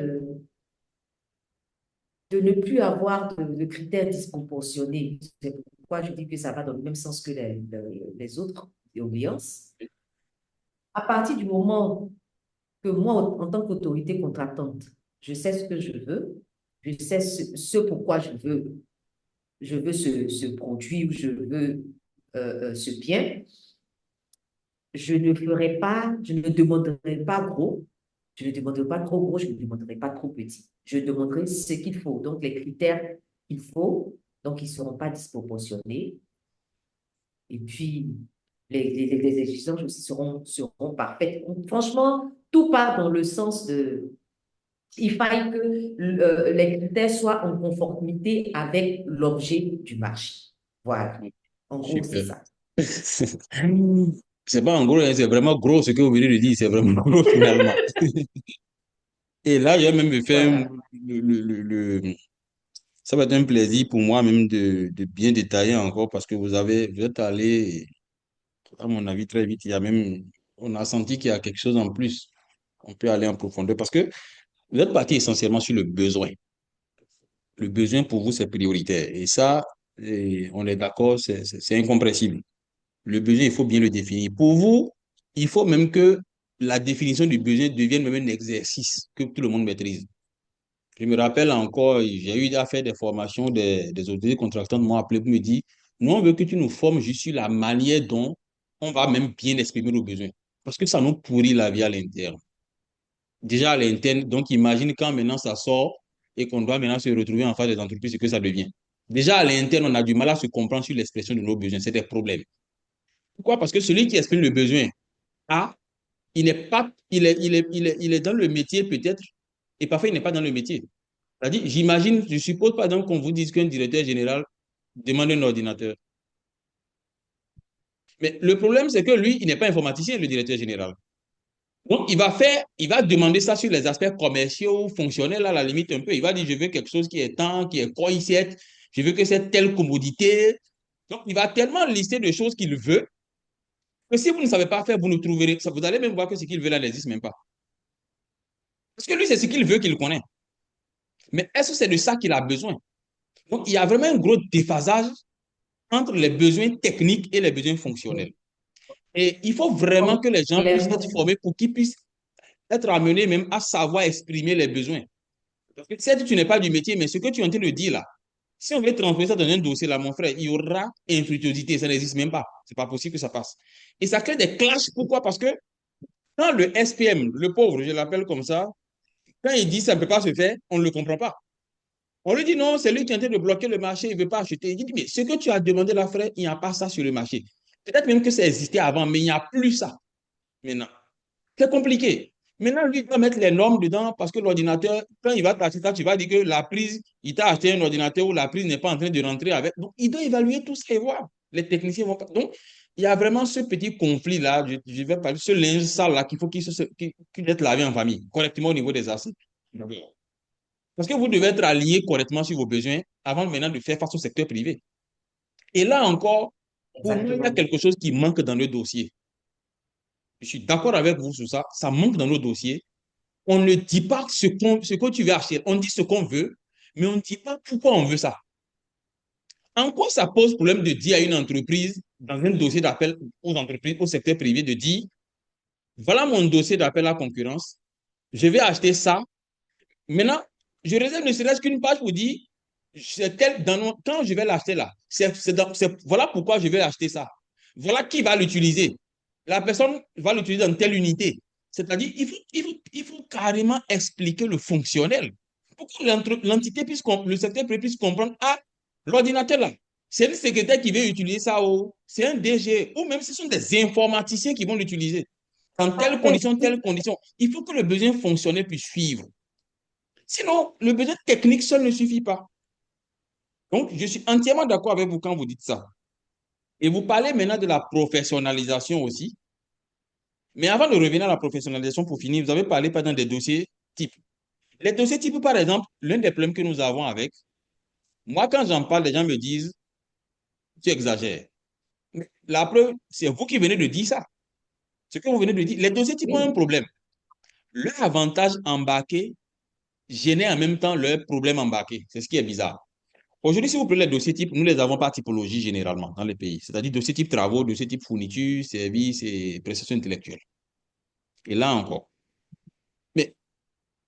de ne plus avoir de critères disproportionnés. C'est pourquoi je dis que ça va dans le même sens que les autres doléances. À partir du moment que moi, en tant qu'autorité contractante, je sais ce que je veux, je sais ce pourquoi je veux ce produit ou je veux ce bien, je ne demanderai pas gros, je ne demanderai pas trop gros, je ne demanderai pas trop petit. Je demanderai ce qu'il faut, donc les critères qu'il faut, donc ils ne seront pas disproportionnés. Et puis, les exigences aussi seront parfaites. Franchement, tout part dans le sens de il faille que les critères soient en conformité avec l'objet du marché. Voilà. En gros, c'est Super. ça. C'est pas en gros, hein, c'est vraiment gros ce que vous venez de dire, c'est vraiment gros finalement. Et là, j'ai même fait Voilà. ça va être un plaisir pour moi même de bien détailler encore parce que vous êtes allé, à mon avis, très vite. Il y a même, on a senti qu'il y a quelque chose en plus. On peut aller en profondeur parce que vous êtes parti essentiellement sur le besoin. Le besoin pour vous, c'est prioritaire. Et ça, on est d'accord, c'est incompréhensible. Le besoin, il faut bien le définir. Pour vous, il faut même que la définition du besoin devienne même un exercice que tout le monde maîtrise. Je me rappelle encore, j'ai eu à faire des formations, des autorités contractantes m'ont appelé pour me dire, nous, on veut que tu nous formes juste sur la manière dont on va même bien exprimer nos besoins. Parce que ça nous pourrit la vie à l'interne. Déjà à l'interne, donc imagine quand maintenant ça sort et qu'on doit maintenant se retrouver en face des entreprises, ce que ça devient. Déjà à l'interne, on a du mal à se comprendre sur l'expression de nos besoins. C'est des problèmes. Pourquoi? Parce que celui qui exprime le besoin A, il n'est pas, il est dans le métier peut-être, et parfois il n'est pas dans le métier. C'est-à-dire, j'imagine, je suppose par exemple qu'on vous dise qu'un directeur général demande un ordinateur. Mais le problème, c'est que lui, il n'est pas informaticien, le directeur général. Donc, il va demander ça sur les aspects commerciaux, fonctionnels, à la limite un peu. Il va dire, je veux quelque chose qui est temps, qui est coïncide, je veux que c'est telle commodité. Donc, il va tellement lister de choses qu'il veut que si vous ne savez pas faire, vous ne trouverez, vous allez même voir que ce qu'il veut là n'existe même pas. Parce que lui, c'est ce qu'il veut qu'il connaît. Mais est-ce que c'est de ça qu'il a besoin? Donc, il y a vraiment un gros déphasage entre les besoins techniques et les besoins fonctionnels. Et il faut vraiment que les gens puissent être Complètement. formés pour qu'ils puissent être amenés même à savoir exprimer les besoins. Parce que certes, tu n'es pas du métier, mais ce que tu es en train de dire là, si on veut transformer ça dans un dossier, là, mon frère, il y aura infructuosité. Ça n'existe même pas. C'est pas possible que ça passe. Et ça crée des clashs. Pourquoi? Parce que quand le SPM, le pauvre, je l'appelle comme ça, quand il dit ça ne peut pas se faire, on ne le comprend pas. On lui dit non, c'est lui qui est en train de bloquer le marché, il ne veut pas acheter. Il dit, mais ce que tu as demandé là, frère, il n'y a pas ça sur le marché. Peut-être même que ça existait avant, mais il n'y a plus ça maintenant. C'est compliqué. Maintenant, lui, il doit mettre les normes dedans parce que l'ordinateur, quand il va t'acheter ça, tu vas dire que la prise, il t'a acheté un ordinateur où la prise n'est pas en train de rentrer avec. Donc, il doit évaluer tout ça et voir. Les techniciens vont pas. Donc, il y a vraiment ce petit conflit-là, je vais parler, ce linge sale-là qu'il faut qu'il être lavé en famille, correctement au niveau des acides. Parce que vous devez être aligné correctement sur vos besoins avant maintenant de faire face au secteur privé. Et là encore, pour moi, il y a Exactement. quelque chose qui manque dans le dossier. Je suis d'accord avec vous sur ça. Ça manque dans nos dossiers. On ne dit pas ce que tu veux acheter. On dit ce qu'on veut, mais on ne dit pas pourquoi on veut ça. En quoi ça pose problème de dire à une entreprise, dans un dossier d'appel aux entreprises, au secteur privé, de dire, voilà mon dossier d'appel à concurrence, je vais acheter ça. Maintenant, je réserve ne serait-ce qu'une page pour dire, quand je vais l'acheter là, voilà pourquoi je vais acheter ça. Voilà qui va l'utiliser. La personne va l'utiliser dans telle unité. C'est-à-dire, il faut carrément expliquer le fonctionnel pour que l'entité puisse, le secteur puisse comprendre, ah, l'ordinateur là, c'est le secrétaire qui veut utiliser ça, ou c'est un DG, ou même ce sont des informaticiens qui vont l'utiliser. Dans Parfait. telle condition. Il faut que le besoin fonctionnel puisse suivre. Sinon, le besoin technique seul ne suffit pas. Donc, je suis entièrement d'accord avec vous quand vous dites ça. Et vous parlez maintenant de la professionnalisation aussi. Mais avant de revenir à la professionnalisation, pour finir, vous avez parlé par exemple des dossiers types. Les dossiers types, par exemple, l'un des problèmes que nous avons avec, moi, quand j'en parle, les gens me disent, tu exagères. Mais la preuve, c'est vous qui venez de dire ça. Ce que vous venez de dire, les dossiers types ont un Oui. problème. Leur avantage embarqué génère en même temps leur problème embarqué. C'est ce qui est bizarre. Aujourd'hui, si vous prenez les dossiers types, nous ne les avons pas typologie généralement dans les pays. C'est-à-dire dossier type travaux, dossier type fourniture, services et prestations intellectuelles. Et là encore. Mais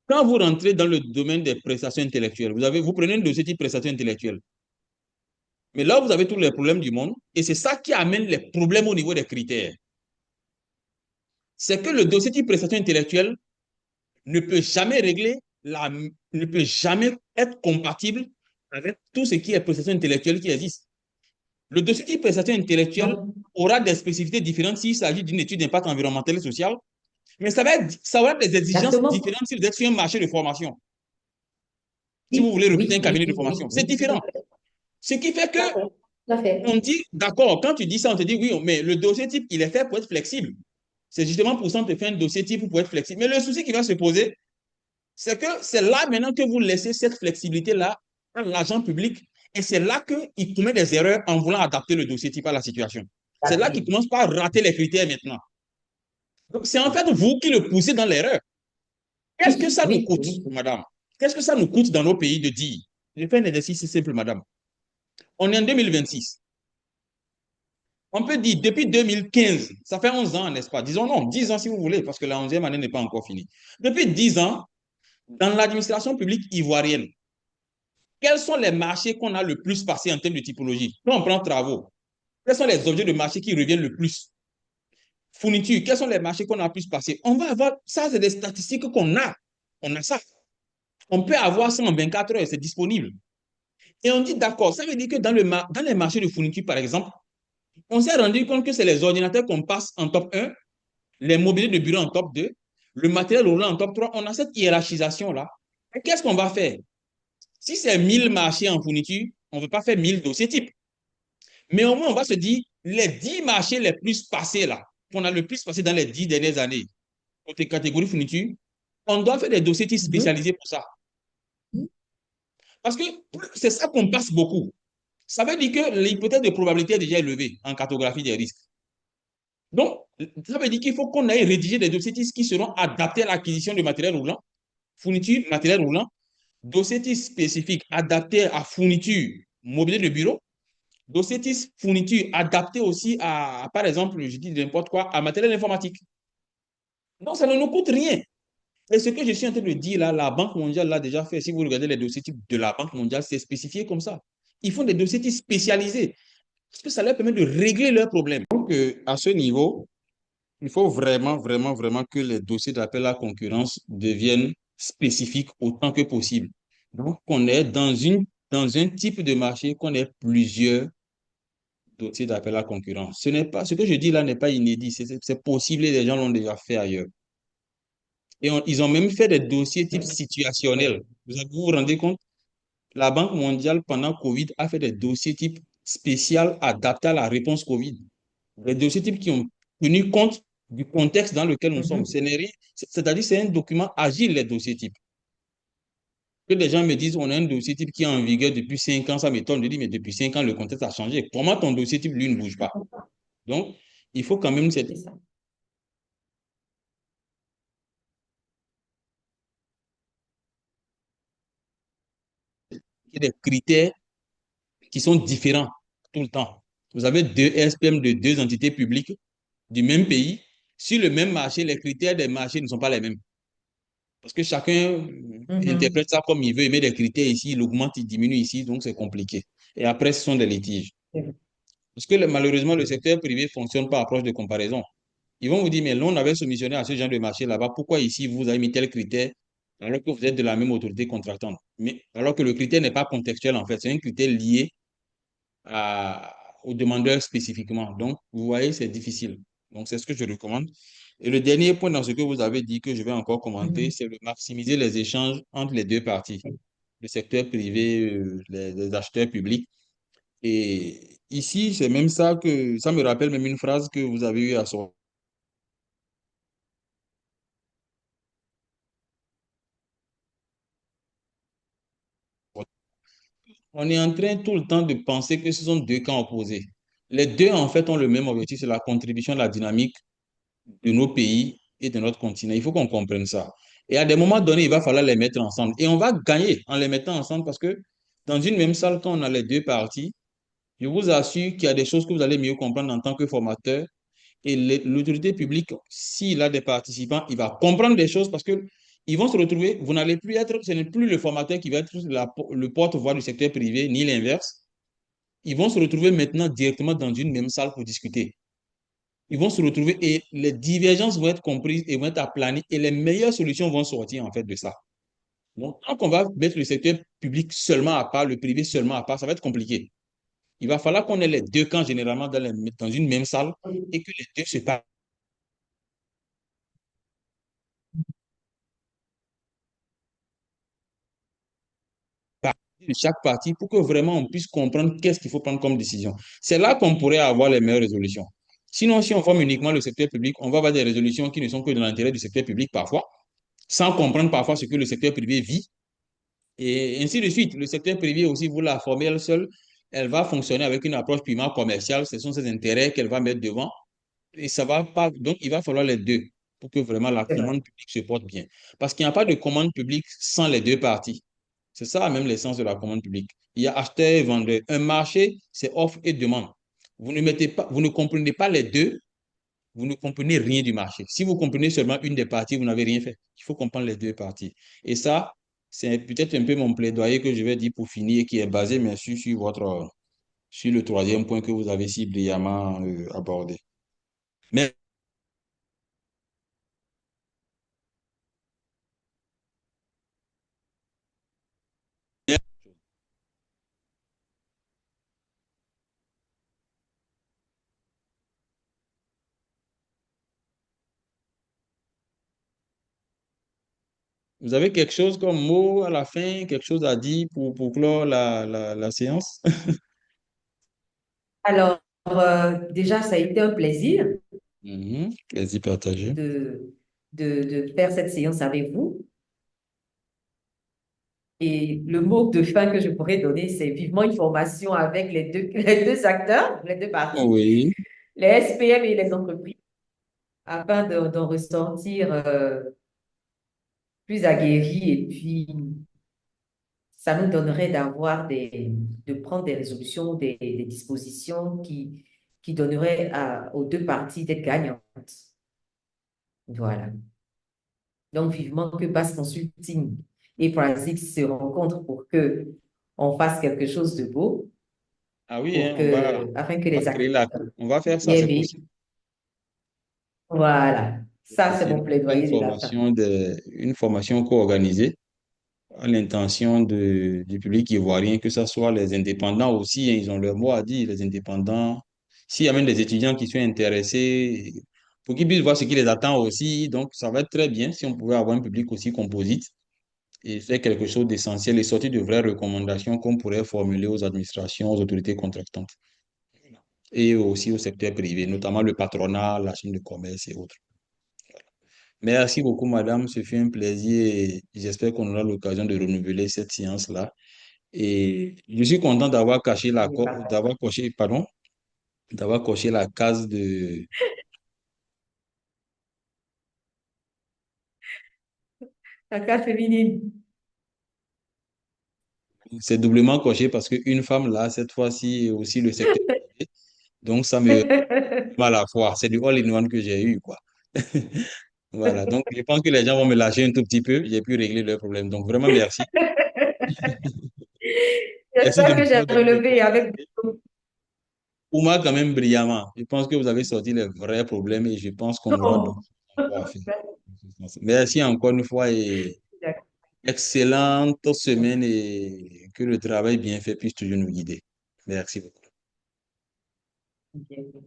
quand vous rentrez dans le domaine des prestations intellectuelles, vous prenez un dossier type prestations intellectuelles. Mais là, vous avez tous les problèmes du monde. Et c'est ça qui amène les problèmes au niveau des critères. C'est que le dossier type prestation intellectuelle ne peut jamais ne peut jamais être compatible avec tout ce qui est prestation intellectuelle qui existe. Le dossier type prestation intellectuelle Donc, aura des spécificités différentes s'il s'agit d'une étude d'impact environnemental et social, mais ça aura des exigences exactement. différentes si vous êtes sur un marché de formation, si vous Oui, voulez recruter un oui, oui, cabinet de oui, oui, formation. C'est oui, tout à différent. fait. Ce qui fait que Tout à fait. Tout à fait. on dit, d'accord, quand tu dis ça, on te dit, oui, mais le dossier type, il est fait pour être flexible. C'est justement pour ça qu'on te fait un dossier type pour être flexible. Mais le souci qui va se poser, C'est que c'est là maintenant que vous laissez cette flexibilité-là à l'agent public et c'est là qu'il commet des erreurs en voulant adapter le dossier type à la situation. C'est là qu'il commence par rater les critères maintenant. Donc, c'est en fait vous qui le poussez dans l'erreur. Qu'est-ce que Oui, ça nous oui, coûte, oui. madame? Qu'est-ce que ça nous coûte dans nos pays de dire? Je fais un exercice simple, madame. On est en 2026. On peut dire depuis 2015, ça fait 11 ans, n'est-ce pas? Disons non, 10 ans si vous voulez, parce que la 11e année n'est pas encore finie. Depuis 10 ans, dans l'administration publique ivoirienne, quels sont les marchés qu'on a le plus passé en termes de typologie? Quand on prend travaux, quels sont les objets de marché qui reviennent le plus? Fourniture, quels sont les marchés qu'on a le plus passé? On va avoir, ça c'est des statistiques qu'on a. On a ça. On peut avoir ça en 24 heures, c'est disponible. Et on dit d'accord, ça veut dire que dans les marchés de fourniture, par exemple, on s'est rendu compte que c'est les ordinateurs qu'on passe en top 1, les mobiliers de bureau en top 2, le matériel roulant en top 3. On a cette hiérarchisation-là. Qu'est-ce qu'on va faire? Si c'est 1000 marchés en fourniture, on ne veut pas faire 1000 dossiers types. Mais au moins, on va se dire, les 10 marchés les plus passés là, qu'on a le plus passé dans les 10 dernières années, côté catégorie fourniture, on doit faire des dossiers types Mhm. spécialisés pour ça. Parce que c'est ça qu'on passe beaucoup. Ça veut dire que l'hypothèse de probabilité est déjà élevée en cartographie des risques. Donc, ça veut dire qu'il faut qu'on aille rédiger des dossiers qui seront adaptés à l'acquisition de matériel roulant, fourniture, matériel roulant, dossier spécifique adapté à fourniture, mobilier de bureau, dossier fourniture adapté aussi à, par exemple, je dis n'importe quoi, à matériel informatique. Donc, ça ne nous coûte rien. Et ce que je suis en train de dire là, la Banque mondiale l'a déjà fait. Si vous regardez les dossiers types de la Banque mondiale, c'est spécifié comme ça. Ils font des dossiers types spécialisés parce que ça leur permet de régler leurs problèmes. Donc, à ce niveau, il faut vraiment, vraiment, vraiment que les dossiers d'appel à concurrence deviennent spécifiques autant que possible. Donc, qu'on est dans un type de marché, qu'on ait plusieurs dossiers d'appel à concurrence. Ce n'est pas, ce que je dis là n'est pas inédit, c'est possible et les gens l'ont déjà fait ailleurs. Et ils ont même fait des dossiers type situationnels. Vous vous rendez compte? La Banque mondiale, pendant Covid, a fait des dossiers type spécial adaptés à la réponse Covid. Des dossiers types qui ont tenu compte du contexte dans lequel nous sommes. Mhm. C'est-à-dire c'est un document agile, les dossiers types. Que les gens me disent, on a un dossier type qui est en vigueur depuis 5 ans, ça m'étonne. Je dis, mais depuis 5 ans, le contexte a changé. Comment ton dossier type, lui, ne bouge pas? Donc, il faut quand même C'est ça. des critères qui sont différents tout le temps. Vous avez deux SPM de deux entités publiques du même pays. Sur le même marché, les critères des marchés ne sont pas les mêmes. Parce que chacun Mhm. interprète ça comme il veut, il met des critères ici, il augmente, il diminue ici, donc c'est compliqué. Et après, ce sont des litiges. Parce que malheureusement, le secteur privé fonctionne par approche de comparaison. Ils vont vous dire, mais là, on avait soumissionné à ce genre de marché là-bas, pourquoi ici, vous avez mis tel critère alors que vous êtes de la même autorité contractante? Mais alors que le critère n'est pas contextuel, en fait, c'est un critère lié aux demandeurs spécifiquement. Donc, vous voyez, c'est difficile. Donc, c'est ce que je recommande. Et le dernier point dans ce que vous avez dit que je vais encore commenter, Mhm. c'est de maximiser les échanges entre les deux parties, le secteur privé, les acheteurs publics. Et ici, c'est même ça que, ça me rappelle même une phrase que vous avez eu à sortir. On est en train tout le temps de penser que ce sont deux camps opposés. Les deux, en fait, ont le même objectif, c'est la contribution à la dynamique de nos pays et de notre continent. Il faut qu'on comprenne ça. Et à des moments donnés, il va falloir les mettre ensemble. Et on va gagner en les mettant ensemble parce que dans une même salle, quand on a les deux parties, je vous assure qu'il y a des choses que vous allez mieux comprendre en tant que formateur. Et l'autorité publique, s'il a des participants, il va comprendre des choses parce que ils vont se retrouver, vous n'allez plus être, ce n'est plus le formateur qui va être le porte-voix du secteur privé, ni l'inverse. Ils vont se retrouver maintenant directement dans une même salle pour discuter. Ils vont se retrouver et les divergences vont être comprises et vont être aplanies et les meilleures solutions vont sortir en fait de ça. Donc, tant qu'on va mettre le secteur public seulement à part, le privé seulement à part, ça va être compliqué. Il va falloir qu'on ait les deux camps généralement dans une même salle et que les deux se parlent de chaque partie pour que vraiment on puisse comprendre qu'est-ce qu'il faut prendre comme décision. C'est là qu'on pourrait avoir les meilleures résolutions. Sinon, si on forme uniquement le secteur public, on va avoir des résolutions qui ne sont que dans l'intérêt du secteur public parfois. sans comprendre parfois ce que le secteur privé vit. Et ainsi de suite. Le secteur privé aussi, vous la formez elle seule, elle va fonctionner avec une approche purement commerciale. Ce sont ses intérêts qu'elle va mettre devant. Et ça va pas. Donc, il va falloir les deux pour que vraiment la C'est vrai. commande publique se porte bien. Parce qu'il n'y a pas de commande publique sans les deux parties. C'est ça même l'essence de la commande publique. Il y a acheteur et vendeur. Un marché, c'est offre et demande. Vous ne comprenez pas les deux, vous ne comprenez rien du marché. Si vous comprenez seulement une des parties, vous n'avez rien fait. Il faut comprendre les deux parties. Et ça, c'est peut-être un peu mon plaidoyer que je vais dire pour finir, qui est basé, bien sûr, sur le troisième point que vous avez si brillamment abordé. Mais vous avez quelque chose comme mot à la fin, quelque chose à dire pour clore la séance? Alors, déjà, ça a été un plaisir Mhm. Plaisir partagé. de, de faire cette séance avec vous. Et le mot de fin que je pourrais donner, c'est vivement une formation avec les deux acteurs, les deux parties, Oui. les SPM et les entreprises, afin d'en ressortir plus aguerris. Et puis, ça nous donnerait de prendre des résolutions, des dispositions qui donneraient aux deux parties d'être gagnantes. Voilà. Donc, vivement que Bass Consulting et Praxis se rencontrent pour que on fasse quelque chose de beau, Ah oui, hein, afin que on va les créer acteurs on va faire ça, c'est viennent. possible. Voilà. C'est Ça, c'est possible. mon plaidoyer de la fin. Une formation co-organisée à l'intention du public ivoirien, que ce soit les indépendants aussi, hein, ils ont leur mot à dire, les indépendants. S'il y a même des étudiants qui sont intéressés, pour qu'ils puissent voir ce qui les attend aussi, donc ça va être très bien si on pouvait avoir un public aussi composite et faire quelque chose d'essentiel et sortir de vraies recommandations qu'on pourrait formuler aux administrations, aux autorités contractantes et aussi au secteur privé, notamment le patronat, la chambre de commerce et autres. Merci beaucoup, madame. Ce fut un plaisir et j'espère qu'on aura l'occasion de renouveler cette séance-là. Et je suis content d'avoir caché d'avoir coché, pardon, d'avoir coché la case de. La carte féminine. C'est doublement coché parce qu'une femme, là, cette fois-ci, est aussi le secteur privé. Donc, ça me met à la fois. C'est du all-in-one que j'ai eu, quoi. Voilà. Donc, je pense que les gens vont me lâcher un tout petit peu. J'ai pu régler leurs problèmes. Donc, vraiment, merci. Merci de J'espère que j'ai m'avoir donné relevé avec l'opportunité. Pour moi, quand même, brillamment. Je pense que vous avez sorti les vrais problèmes et je pense qu'on aura d'autres beaucoup. choses encore à faire. Merci encore une fois et excellente semaine et que le travail bien fait puisse toujours nous guider. Merci beaucoup. D'accord.